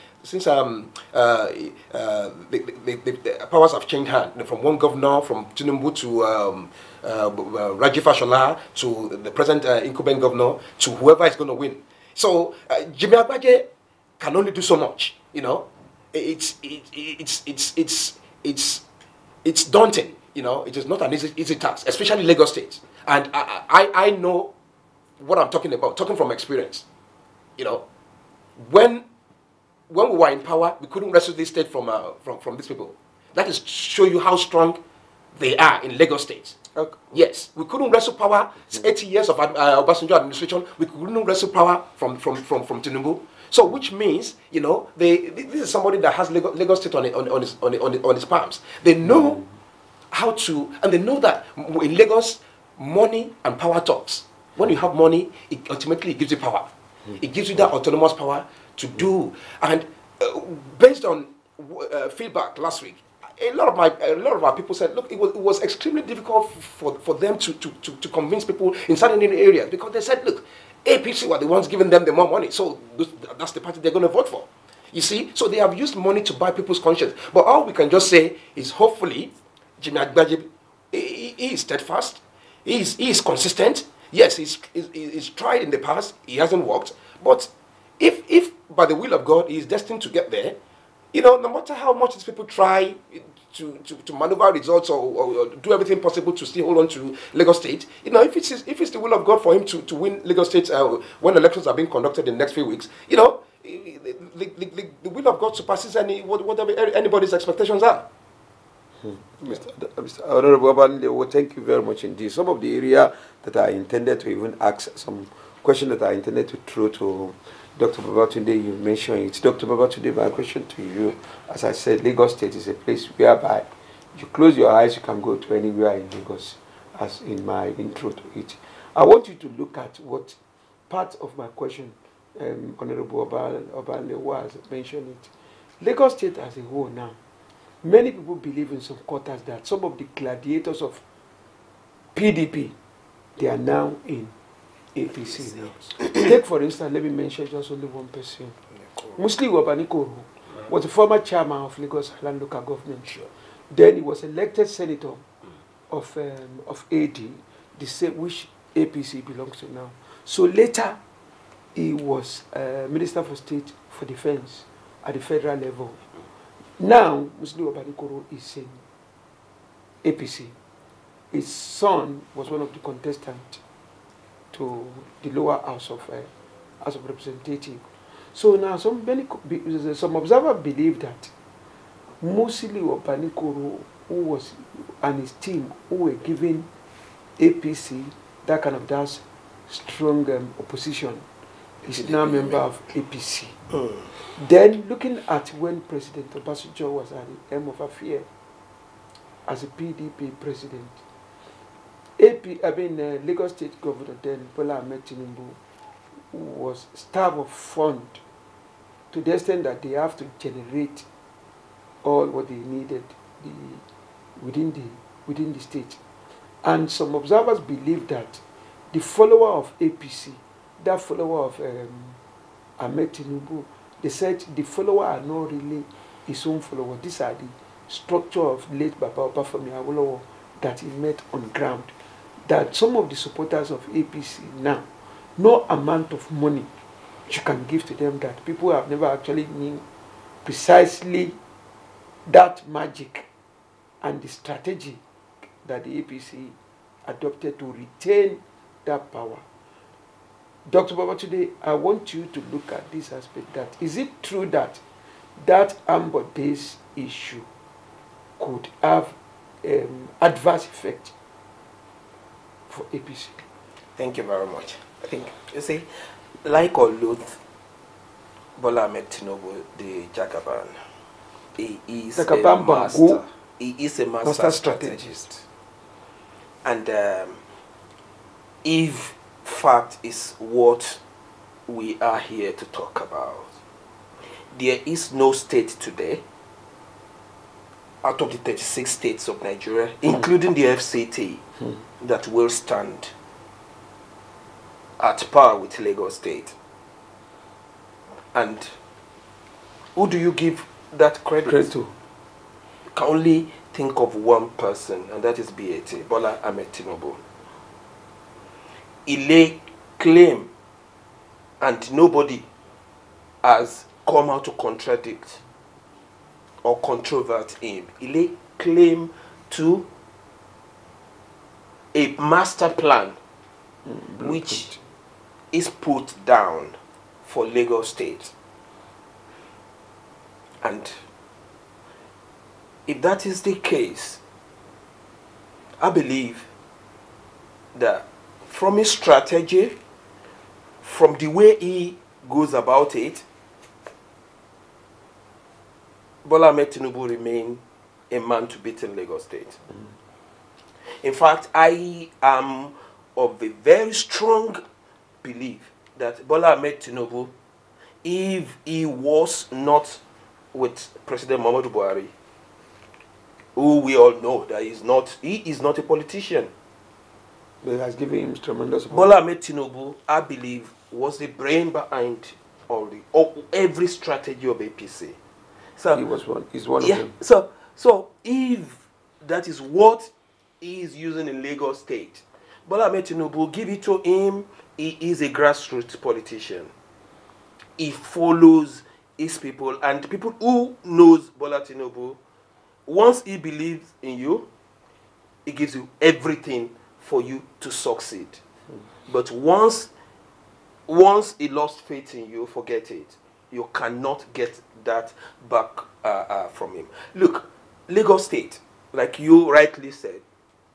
powers have changed hand, you know, from one governor, from Tinubu to Rajiv Fashola, to the present incumbent governor, to whoever is going to win. So Jimmy Agbaje can only do so much. You know, it's daunting. You know, it is not an easy task, especially Lagos State. And I know what I'm talking about, talking from experience. You know, when we were in power, we couldn't wrestle this state from these people. That is to show you how strong they are in Lagos State. Okay. Yes, we couldn't wrestle power. 80 years of Obasanjo administration, we couldn't wrestle power from Tinubu. So, which means, you know, this is somebody that has Lagos State on his palms. They know how to, and they know that in Lagos, money and power talks. When you have money, it ultimately gives you power. It gives you that autonomous power to do. And based on feedback last week, a lot of our people said, look, it was extremely difficult for them to convince people in certain areas, because they said, look, APC were the ones giving them the more money, so that's the party they're going to vote for. You see, so they have used money to buy people's conscience. But all we can just say is, hopefully, Jimmy Agbaje, he is steadfast, he is consistent. Yes, he's tried in the past, he hasn't worked. But if by the will of God he is destined to get there, you know, no matter how much these people try to maneuver results or do everything possible to still hold on to Lagos State, you know, if it's the will of God for him to win Lagos State when elections are being conducted in the next few weeks, you know, the will of God surpasses whatever anybody's expectations are. Mr. Honorable Obanleowo, thank you very much indeed. Some of the area that I intended to even ask, some question that I intended to throw to Dr. Babatunde, you mentioned it. Dr. Babatunde, my question to you, as I said, Lagos State is a place whereby you close your eyes, you can go to anywhere in Lagos, as in my intro to it. I want you to look at what part of my question Honorable Obanleowo has mentioned it. Lagos State as a whole now, many people believe in some quarters that some of the gladiators of PDP, they are now in APC now. Take for instance, let me mention just only one person. Musli Obanleowo was the former chairman of Lagos Island local government. Then he was elected senator of AD, the same which APC belongs to now. So later, he was Minister for State for Defense at the federal level. Now, Musli Obanleowo is in APC. His son was one of the contestants to the lower house of Representatives. So now some observers believe that Musli Obanleowo, who was and his team, who were giving APC that kind of strong opposition, is now a member of APC. Then looking at when President Obasanjo was at the end of affair as a PDP president, Lagos State Governor then Bola Ahmed Tinubu was starved of fund to the extent that they have to generate all what they needed within the state. And some observers believe that the follower of APC, that follower of Ahmed Tinubu, they said the follower are not really his own follower. These are the structure of late Femi Oke that he met on ground. That some of the supporters of APC now, no amount of money you can give to them that people have never actually knew precisely that magic and the strategy that the APC adopted to retain that power. Dr. Babatunde, I want you to look at this aspect. That is it true that that armed-based issue could have adverse effect for APC? Thank you very much. I think, you see, like or loath, Bola Ahmed Tinubu, the Jagaban, he is a master. He is a master strategist. And if fact is what we are here to talk about, there is no state today out of the 36 states of Nigeria, including the FCT, that will stand at par with Lagos State. And who do you give that credit to? You can only think of one person, and that is BAT, Bola Ahmed Tinubu. He lay claim, and nobody has come out to contradict or controvert him. He lay claim to a master plan which is put down for Lagos State. And if that is the case, I believe that from his strategy, from the way he goes about it, Bola Ahmed Tinubu remain a man to beat in Lagos State. In fact, I am of a very strong belief that Bola Ahmed Tinubu, if he was not with President Muhammadu Buhari, who we all know that he is not a politician. But it has given him tremendous support. Bola Ahmed Tinubu, I believe, was the brain behind every strategy of APC. So he was one. He's one of them. So if that is what he is using in Lagos State, Bola Ahmed Tinubu, give it to him. He is a grassroots politician. He follows his people, and people who knows Bola Tinubu, once he believes in you, he gives you everything for you to succeed. But once he lost faith in you, forget it. You cannot get that back from him. Look, Lagos State, like you rightly said,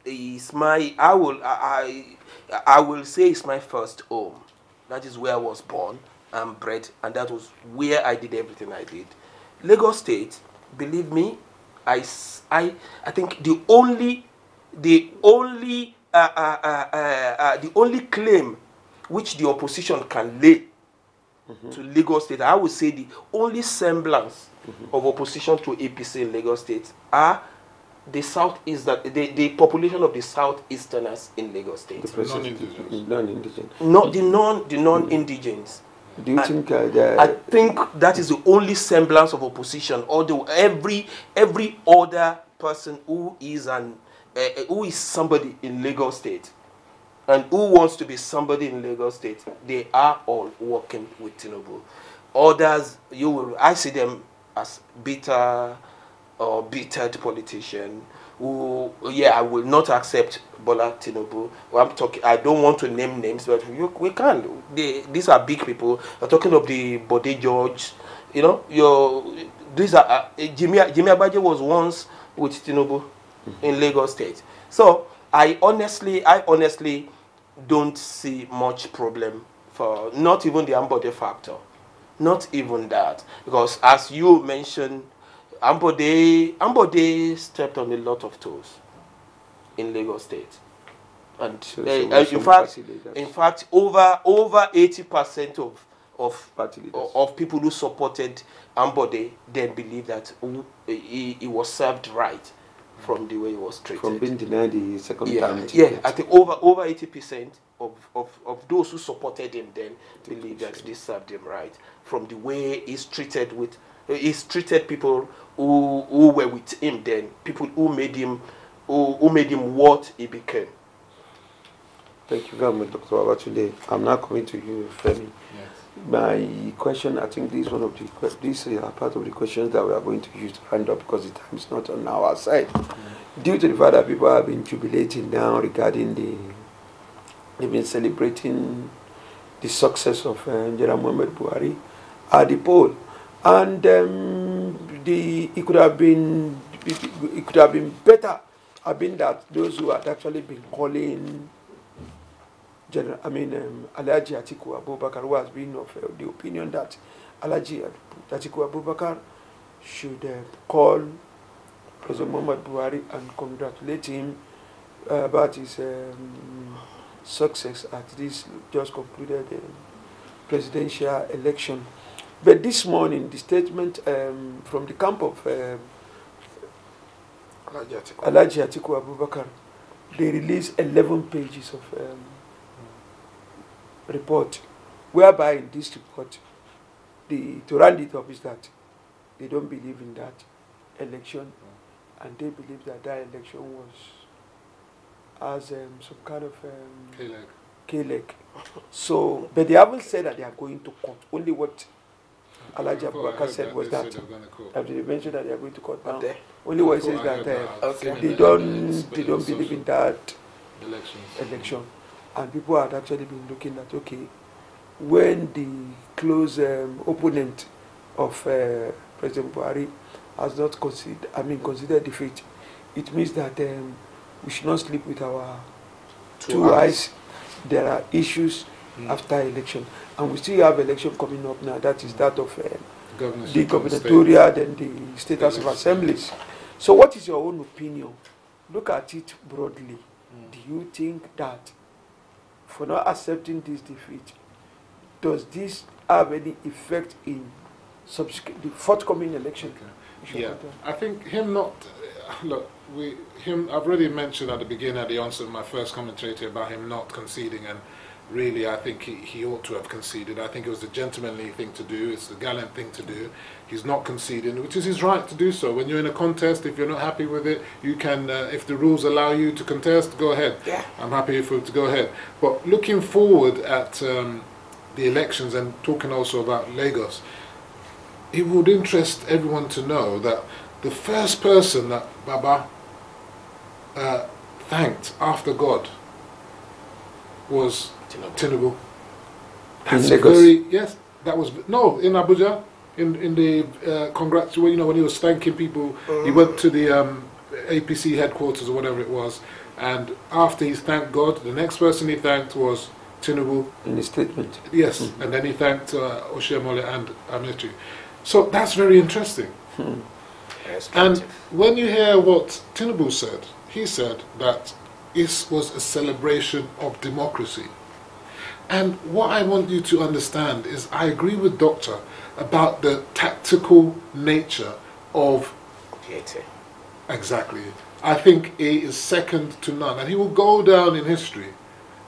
is my. I will say it's my first home. That is where I was born and bred, and that was where I did everything I did. Lagos State, believe me, I think the only claim which the opposition can lay to Lagos State, I would say the only semblance of opposition to APC in Lagos State are the southeast, the population of the southeasterners in Lagos State. Non-indigenous. Not the non-indigens. Do you think I think that is the only semblance of opposition. Although every other person who is somebody in Lagos State and who wants to be somebody in Lagos State, they are all working with Tinubu. Others, I see them as bitter or bittered politician who, I will not accept Bola Tinubu. I don't want to name names, but we can. These are big people. I'm talking of the Bode George. These are Jimmy Abaje was once with Tinubu in Lagos State. So I honestly don't see much problem for not even the Ambode factor, not even that, because as you mentioned, Ambode stepped on a lot of toes in Lagos State, and in fact, over 80% of people who supported Ambode then believe that he was served right from the way he was treated. From being denied the second time. Yeah, I think over 80% of those who supported him then believe that they served him right from the way he's treated people who were with him then, people who made him what he became. Thank you very much, Dr. Babatunde. I'm now coming to you, Femi. Yes. My question, I think this is one of the these are part of the questions that we are going to use to round up because the time is not on our side. Due to the fact that people have been jubilating now regarding they've been celebrating the success of General Muhammad Buhari at the poll, and it could have been better. That those who had actually been calling Alhaji Atiku Abubakar, who has been of the opinion that Alhaji Atiku Abubakar should call President Muhammad Buhari and congratulate him about his success at this just concluded presidential election. But this morning, the statement from the camp of Alhaji Atiku Abubakar, they released 11 pages of report, whereby in this report, to round it up is that they don't believe in that election, and they believe that election was as some kind of K-leg. So, but they haven't said that they are going to court. Only what Alhaji Abubakar said was that they mentioned that they are going to court now. Only what it says that they don't believe in that election. And people had actually been looking at, okay, when the close opponent of President Buhari has not considered defeat, it means that we should not sleep with our two eyes. There are issues after election, and we still have election coming up now. That is that of the gubernatorial and the state house of assemblies. So, what is your own opinion? Look at it broadly. Do you think that for not accepting this defeat, does this have any effect in the forthcoming election? Okay. Yeah, I think him not. Look, I've already mentioned at the beginning, at the onset of my first commentary about him not conceding, and really I think he ought to have conceded. I think it was the gentlemanly thing to do, it's the gallant thing to do. He's not conceding, which is his right to do so. When you're in a contest, if you're not happy with it, you can, if the rules allow you to contest, go ahead. Yeah. I'm happy for it to go ahead. But looking forward at the elections and talking also about Lagos, it would interest everyone to know that the first person that Baba thanked after God was Tinubu. That's a very, yes, that was, no, in Abuja, in the congrats, when he was thanking people, he went to the APC headquarters or whatever it was, and after he thanked God, the next person he thanked was Tinubu. In his statement. Yes, and then he thanked Oshiomhole and Amechi. So that's very interesting. And when you hear what Tinubu said, he said that this was a celebration of democracy. And what I want you to understand is I agree with Doctor about the tactical nature of Oke. exactly. I think he is second to none, and he will go down in history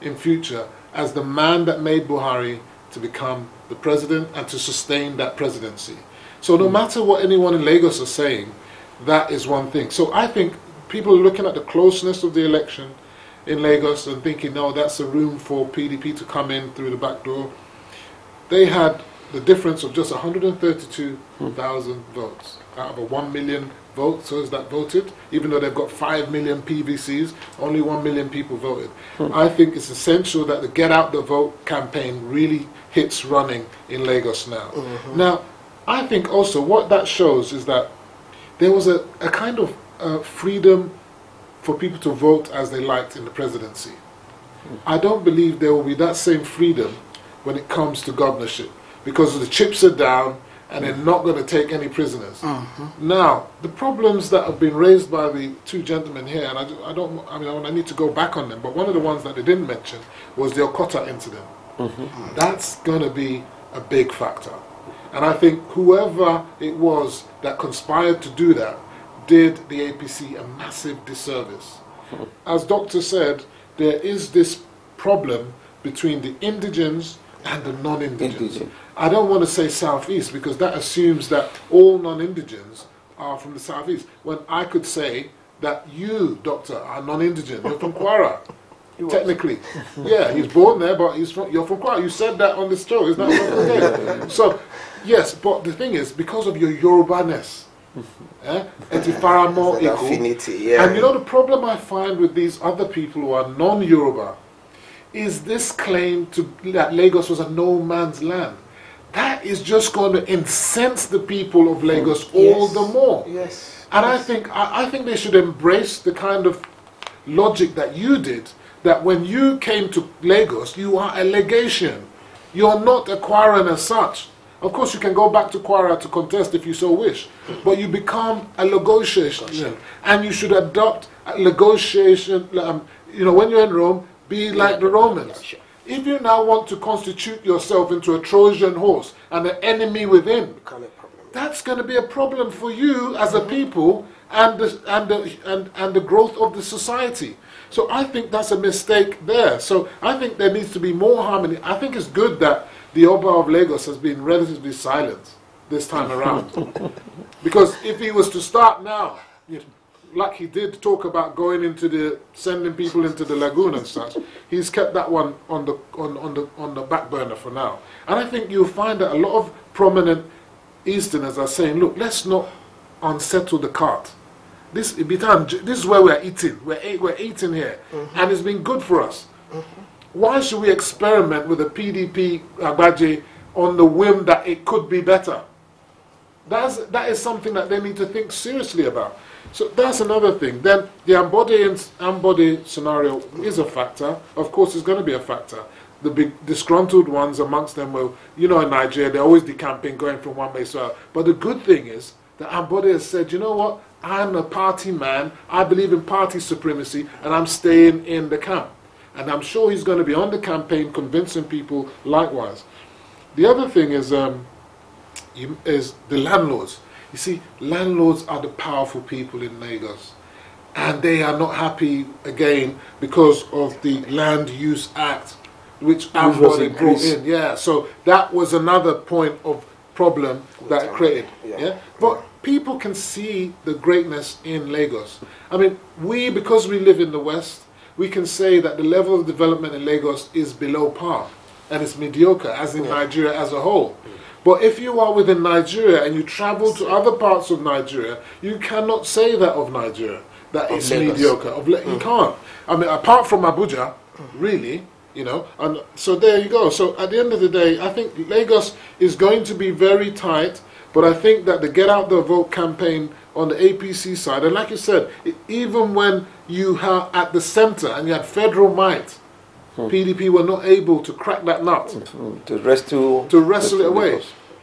in future as the man that made Buhari to become the president and to sustain that presidency. So no matter what anyone in Lagos is saying, that is one thing. So I think people are looking at the closeness of the election in Lagos and thinking, no, that's a room for PDP to come in through the back door. They had the difference of just 132,000 votes out of a 1 million voters that voted. Even though they've got 5 million PVCs, only 1 million people voted. I think it's essential that the Get Out the Vote campaign really hits running in Lagos now. Now, I think also what that shows is that there was a kind of freedom for people to vote as they liked in the presidency. I don't believe there will be that same freedom when it comes to governorship, because the chips are down and they're not going to take any prisoners. Now, the problems that have been raised by the two gentlemen here, and I need to go back on them, but one of the ones that they didn't mention was the Okota incident. That's going to be a big factor. And I think whoever it was that conspired to do that did the APC a massive disservice. As Doctor said, there is this problem between the indigens and the non-indigens. I don't want to say Southeast because that assumes that all non-indigens are from the Southeast, when I could say that you, Doctor, are non-indigen. You're from Kwara. Technically. Yeah, he's born there, but you're from Kwara. You said that on this show, isn't that okay? So, yes, but the thing is, because of your Yoruba-ness, affinity, yeah. And you know the problem I find with these other people who are non-Yoruba is this claim that Lagos was a no man's land. That is just going to incense the people of Lagos all the more. Yes. And I think they should embrace the kind of logic that you did, that when you came to Lagos, you are a legation. You're not a Kwaran as such. Of course, you can go back to Kwara to contest if you so wish, but you become a negotiation, and you should adopt a negotiation. When you're in Rome, be like the Romans. If you now want to constitute yourself into a Trojan horse and an enemy within, that's going to be a problem for you as a people and the growth of the society. So I think that's a mistake there. So I think there needs to be more harmony. I think it's good that the Oba of Lagos has been relatively silent this time around. Because if he was to start now, like he did talk about sending people into the lagoon and such, he's kept that one on the back burner for now. And I think you'll find that a lot of prominent Easterners are saying, look, let's not unsettle the cart. This is where we're eating. We're eating here. And it's been good for us. Why should we experiment with a PDP Agbaje on the whim that it could be better? That is something that they need to think seriously about. So that's another thing. Then the Ambode scenario is a factor. Of course, it's going to be a factor. The big disgruntled ones amongst them will, in Nigeria, they're always decamping, going from one place to another. But the good thing is that Ambode has said, you know what? I'm a party man. I believe in party supremacy, and I'm staying in the camp. And I'm sure he's going to be on the campaign convincing people likewise. The other thing is the landlords. You see, landlords are the powerful people in Lagos. And they are not happy, again, because of the Land Use Act, which Ambode brought in. Yeah, so that was another point of problem that it created. Yeah? But people can see the greatness in Lagos. I mean, because we live in the West, we can say that the level of development in Lagos is below par and it's mediocre, as in Nigeria as a whole. But if you are within Nigeria and you travel to other parts of Nigeria, you cannot say that of Nigeria, that it's mediocre. You can't. I mean, apart from Abuja, really, and so there you go. So at the end of the day, I think Lagos is going to be very tight, but I think that the Get Out the Vote campaign on the APC side, and like you said, even when you are at the center and you had federal might, PDP were not able to crack that nut. To wrestle it away.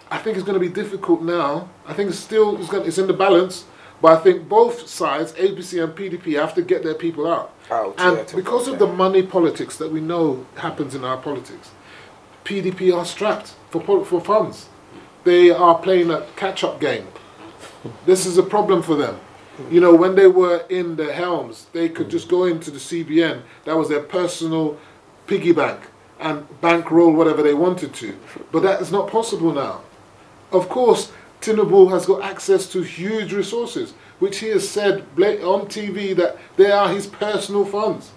I think it's going to be difficult now. I think it's in the balance, but I think both sides, APC and PDP, have to get their people out. And because of the money politics that we know happens in our politics, PDP are strapped for funds. They are playing a catch-up game. This is a problem for them. You know, when they were in the helms, they could just go into the CBN. That was their personal piggy bank and bankroll whatever they wanted to. But that is not possible now. Of course, Tinubu has got access to huge resources, which he has said on TV that they are his personal funds.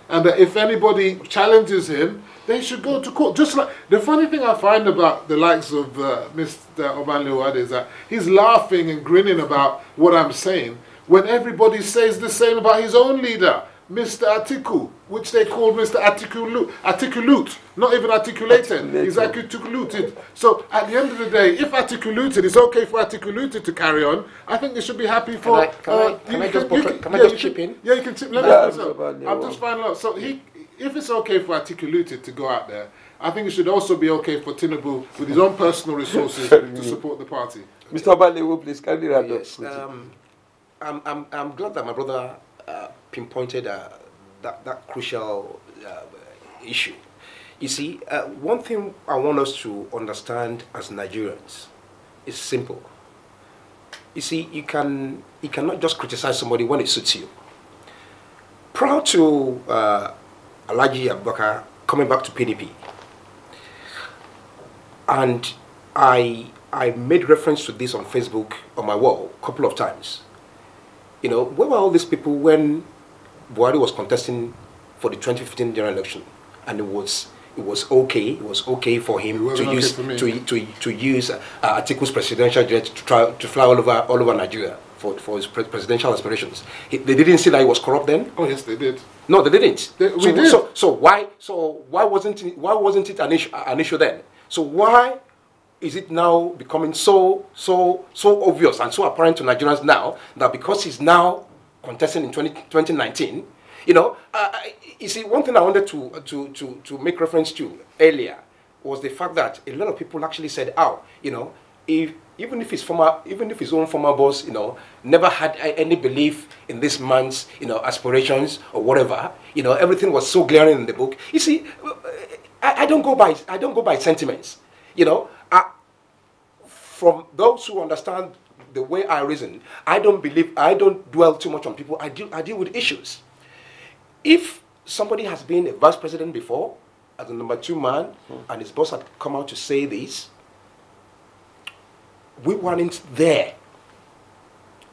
And that if anybody challenges him, they should go to court. Just like the funny thing I find about the likes of Mr. Obanleowo is that he's laughing and grinning about what I'm saying when everybody says the same about his own leader, Mr. Atiku, which they call Mr. Articulate, not even articulated. He's articulated. So at the end of the day, if articulated, it's okay for articulated to carry on. I think they should be happy for. Can I just chip in? Yeah, you can chip. I'm just finding out. So if it's okay for articulated to go out there, I think it should also be okay for Tinubu with his own personal resources to support the party. Mr. Obanleowo, please kindly wrap up. I'm glad that my brother pinpointed that crucial issue. You see, one thing I want us to understand as Nigerians is simple. You see, you cannot just criticize somebody when it suits you. Prior to Alhaji Abubakar coming back to PDP, and I made reference to this on Facebook on my wall a couple of times. You know, where were all these people when Buhari was contesting for the 2015 general election, and it was okay for him to use Atiku's presidential jet to fly all over Nigeria for his presidential aspirations. They didn't see that he was corrupt then. Oh yes, they did. No, they didn't. We did. So why wasn't it an issue then? So why is it now becoming so obvious and so apparent to Nigerians now that because he's now contesting in 2019, you know, you see, one thing I wanted to make reference to earlier was the fact that a lot of people actually said, "Oh, you know, even if his own former boss, you know, never had any belief in this man's, you know, aspirations or whatever, you know, everything was so glaring in the book." You see, I don't go by sentiments, you know. From those who understand the way I reason, I don't dwell too much on people. I deal with issues. If somebody has been a vice president before, as a number 2 man, and his boss had come out to say this, we weren't there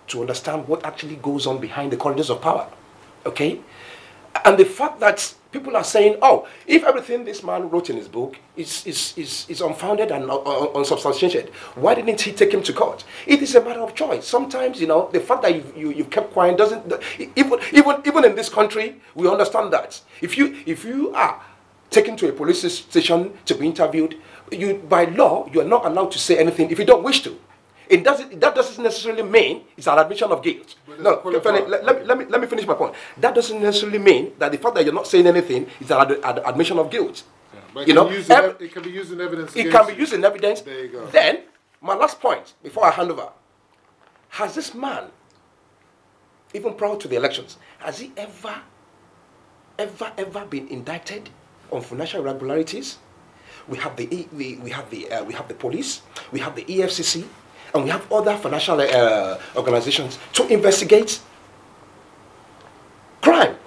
to understand what actually goes on behind the corridors of power. Okay? And the fact that people are saying, "Oh, if everything this man wrote in his book is unfounded and unsubstantiated, why didn't he take him to court?" It is a matter of choice. Sometimes, you know, the fact that you've kept quiet doesn't. Even in this country, we understand that if you are taken to a police station to be interviewed, by law you are not allowed to say anything if you don't wish to. That doesn't necessarily mean it's an admission of guilt. No, let me finish my point. That doesn't necessarily mean that the fact that you're not saying anything is an admission of guilt. Yeah, but it can be used in evidence. It can be used in evidence. There you go. Then, my last point before I hand over: has this man, even prior to the elections, has he ever been indicted on financial irregularities? We have the police, we have the EFCC. And we have other financial organizations to investigate crime.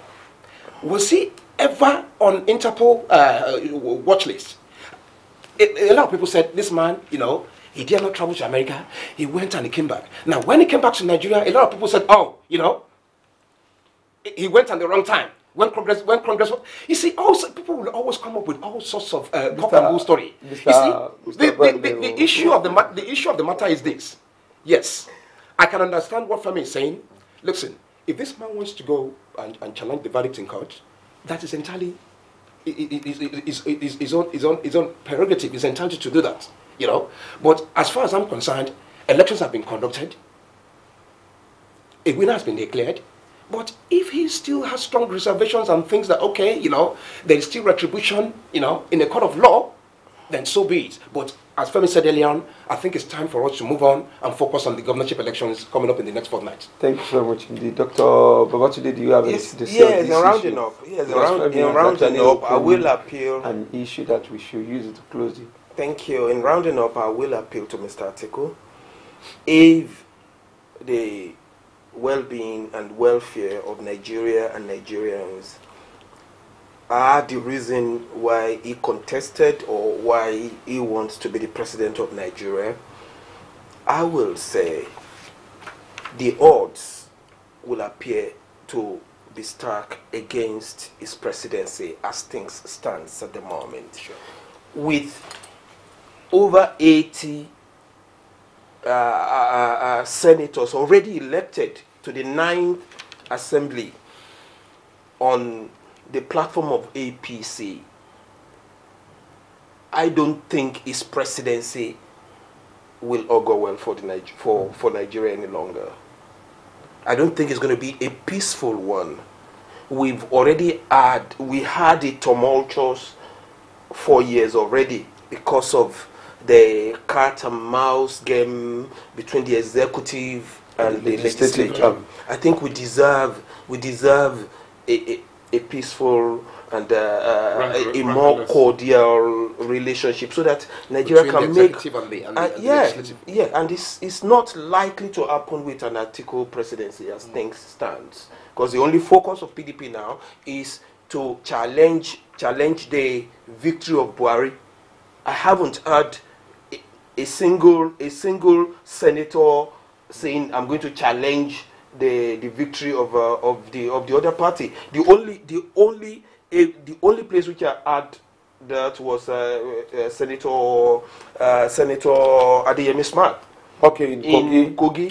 Was he ever on Interpol watch list? A lot of people said, this man, you know, he did not travel to America. He went and he came back. Now, when he came back to Nigeria, a lot of people said, "Oh, you know, he went at the wrong time." When Congress, you see, also people will always come up with all sorts of cock and bull story. You see, the issue of the matter is this. Yes, I can understand what Femi is saying. Listen, if this man wants to go and challenge the verdict in court, that is entirely his own prerogative. He's entitled to do that, you know. But as far as I'm concerned, elections have been conducted. A winner has been declared. But if he still has strong reservations and thinks that, okay, you know, there is still retribution, you know, in a court of law, then so be it. But as Femi said earlier on, I think it's time for us to move on and focus on the governorship elections coming up in the next fortnight. Thank you so much indeed. Dr. Babatunde, do you have anything to say yes, on in this rounding issue? up. Yes, Because in rounding up, I will appeal. An issue that we should use it to close it. Thank you. In rounding up, I will appeal to Mr. Atiku. If the well-being and welfare of Nigeria and Nigerians are the reason why he contested or why he wants to be the president of Nigeria, I will say the odds will appear to be stark against his presidency as things stands at the moment. Sure. With over 80 senators already elected to the 9th Assembly on the platform of APC, I don't think his presidency will augur well for Nigeria any longer. I don't think it's going to be a peaceful one. We had a tumultuous 4 years already because of the cat and mouse game between the executive and the legislature. I think we deserve a peaceful and a more cordial relationship so that Nigeria can make and it's not likely to happen with an Atiku presidency as things stands, because the only focus of PDP now is to challenge the victory of Buhari. I haven't heard a single senator saying I'm going to challenge the victory of the other party. The only place which I had that was Senator Adeyemi Smart. Okay, in Kogi,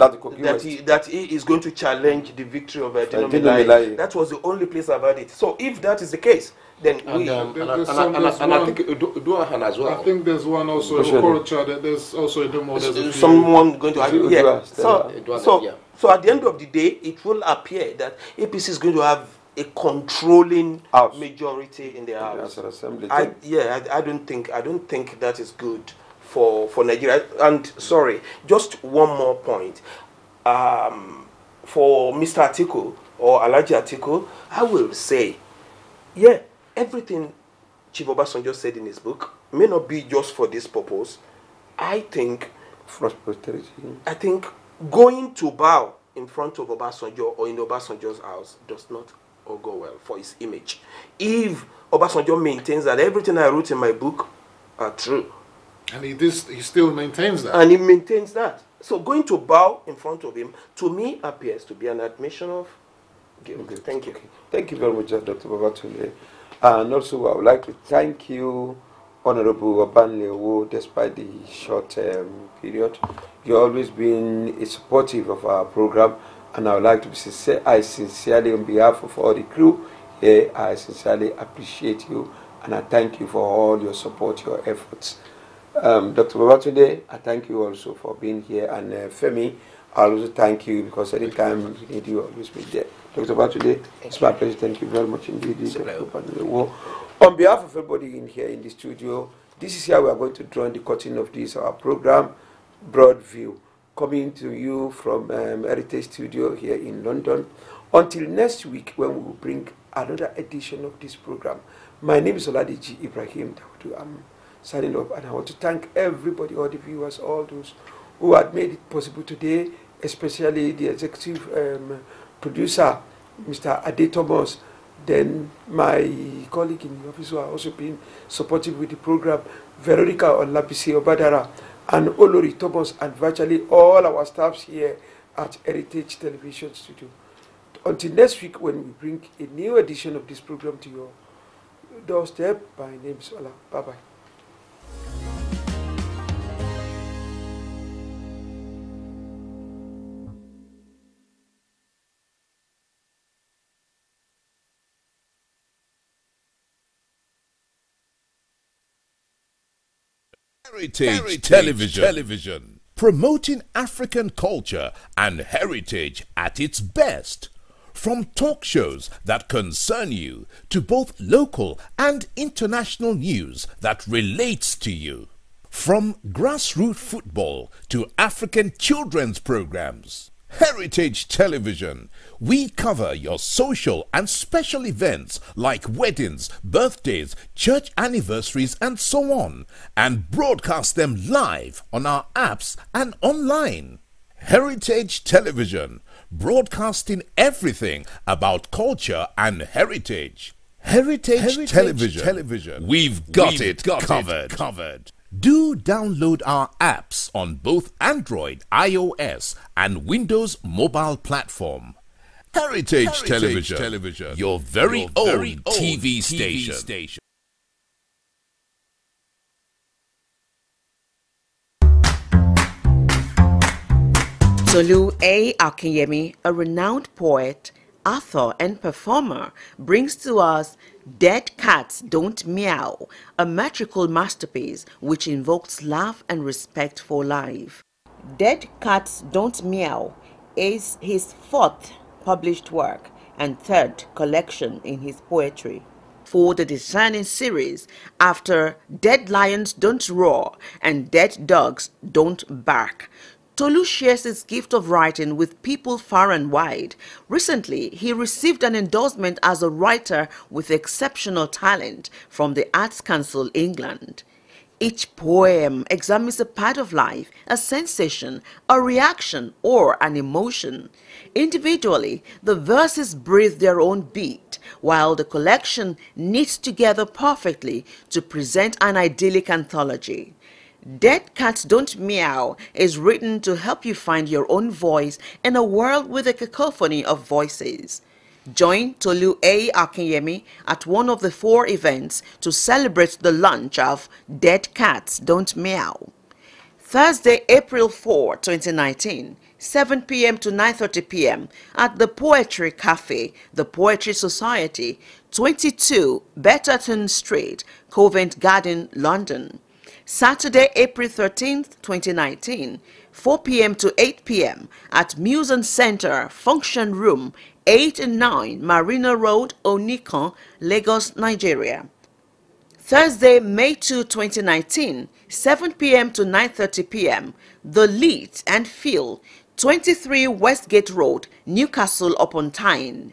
that he is going to challenge the victory of Dino Melaye. That was the only place I've had it. So if that is the case, then I think Uduahan as well. I think there's one also in Okorocha. There's also there's someone going to So at the end of the day, it will appear that APC is going to have a controlling majority in the House. I don't think that is good for Nigeria. And sorry, just one more point. For Mr. Atiku or Alhaji Atiku, I will say, everything Chief Obasanjo said in his book may not be just for this purpose. I think going to bow in front of Obasanjo or in Obasanjo's house does not go well for his image. If Obasanjo maintains that everything I wrote in my book are true, and he still maintains that, and he maintains that, so going to bow in front of him to me appears to be an admission of guilt. Okay. Thank you. Okay. Thank you very much, Dr. Babatunde. And also, I would like to thank you, Honorable Obanleowo, despite the short period. You've always been supportive of our program, and I would like to say I sincerely, on behalf of all the crew here, I sincerely appreciate you, and I thank you for all your support, your efforts. Dr. Babatunde, I thank you also for being here, and Femi, I also thank you because anytime you need you, always be there. Dr. Babatunde, it's my pleasure. Thank you very much indeed. On behalf of everybody in here in the studio, this is how we are going to draw the curtain of this our program, Broad View, coming to you from Heritage Studio here in London. Until next week, when we will bring another edition of this program. My name is Oladiji Ibrahim Daudu. I'm signing off, and I want to thank everybody, all the viewers, all those who had made it possible today, especially the executive producer, Mr. Ade Thomas, then my colleague in the office who are also being supportive with the program, Veronica Olabisi Obadara, and Olori Thomas, and virtually all our staffs here at Heritage Television Studio. Until next week, when we bring a new edition of this program to your doorstep, my name is Ola. Bye-bye. Heritage Television, promoting African culture and heritage at its best. From talk shows that concern you to both local and international news that relates to you. From grassroots football to African children's programs. Heritage Television. We cover your social and special events like weddings, birthdays, church anniversaries and so on, and broadcast them live on our apps and online. Heritage Television, broadcasting everything about culture and heritage. Heritage Television. We've got it covered. Do download our apps on both Android, iOS and Windows mobile platform. Heritage Television, your very own TV station. Tolu A. Akinyemi, a renowned poet, author and performer, brings to us Dead Cats Don't Meow, a metrical masterpiece which invokes love and respect for life. Dead Cats Don't Meow is his fourth published work and third collection in his poetry. For the discerning series, after Dead Lions Don't Roar and Dead Dogs Don't Bark, Tolu shares his gift of writing with people far and wide. Recently, he received an endorsement as a writer with exceptional talent from the Arts Council England. Each poem examines a part of life, a sensation, a reaction, or an emotion. Individually, the verses breathe their own beat, while the collection knits together perfectly to present an idyllic anthology. Dead Cats Don't Meow is written to help you find your own voice in a world with a cacophony of voices. Join Tolu A. Akinyemi at one of the 4 events to celebrate the launch of Dead Cats Don't Meow. Thursday, April 4, 2019, 7 p.m. to 9:30 p.m. at the Poetry Cafe, the Poetry Society, 22 Betterton Street, Covent Garden, London. Saturday, April 13th, 2019, 4 p.m. to 8 p.m. at Museum Center, Function Room, 8 and 9 Marina Road, Onikan, Lagos, Nigeria. Thursday, May 2, 2019, 7 p.m. to 9:30 p.m. The Lead and Feel, 23 Westgate Road, Newcastle upon Tyne.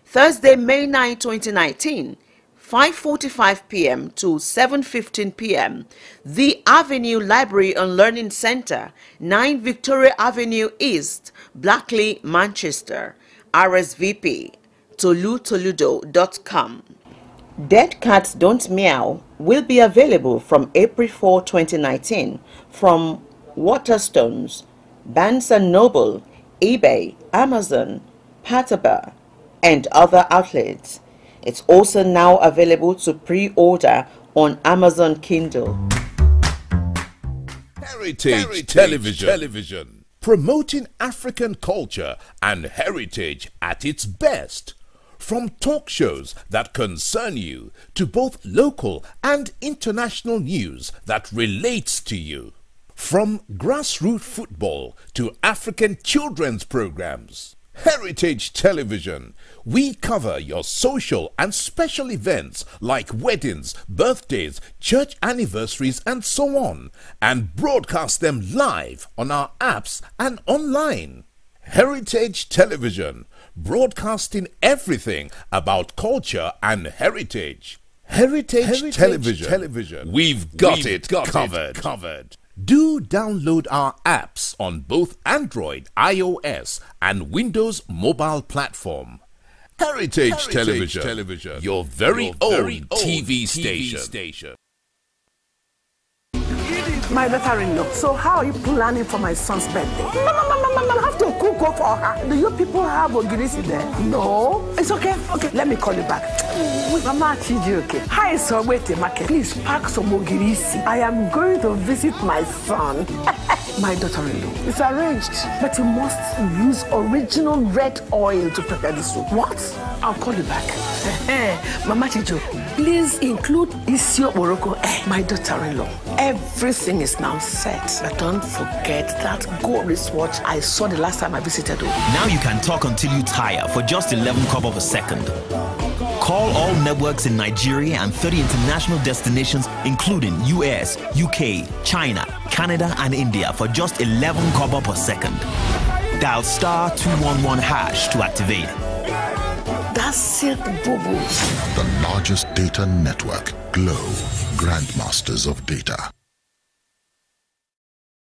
Thursday, May 9, 2019, 5:45 p.m. to 7:15 p.m. The Avenue Library and Learning Center, 9 Victoria Avenue East, Blackley, Manchester. RSVP, tolutoludo.com. Dead Cats Don't Meow will be available from April 4, 2019 from Waterstones, Barnes & Noble, eBay, Amazon, Pataba, and other outlets. It's also now available to pre-order on Amazon Kindle. Heritage Television. Promoting African culture and heritage at its best. From talk shows that concern you to both local and international news that relates to you. From grassroots football to African children's programs. Heritage Television. We cover your social and special events like weddings, birthdays, church anniversaries and so on, and broadcast them live on our apps and online. Heritage Television, broadcasting everything about culture and heritage. Heritage Television. We've got it covered. Do download our apps on both Android, iOS and Windows mobile platform. Heritage Television, your very own TV station. My daughter-in-law, so how are you planning for my son's birthday? I have to cook up for her. Do you people have ogirisi there? No? It's okay. Okay, let me call you back. Mama Chijioke. Hi, Sobete Market. Please pack some ogirisi. I am going to visit my son. My daughter-in-law, it's arranged, but you must use original red oil to prepare the soup. What? I'll call you back. Mama Chijo, please include Isio Morocco. My daughter-in-law, everything is now set. But don't forget that gold wristwatch I saw the last time I visited. Now you can talk until you tire for just 11 kobo a second. Call all networks in Nigeria and 30 international destinations, including US, UK, China, Canada, and India for just 11 kobo per second. Dial *211# to activate. That's Silk Bobo. The largest data network, Glow, Grandmasters of Data.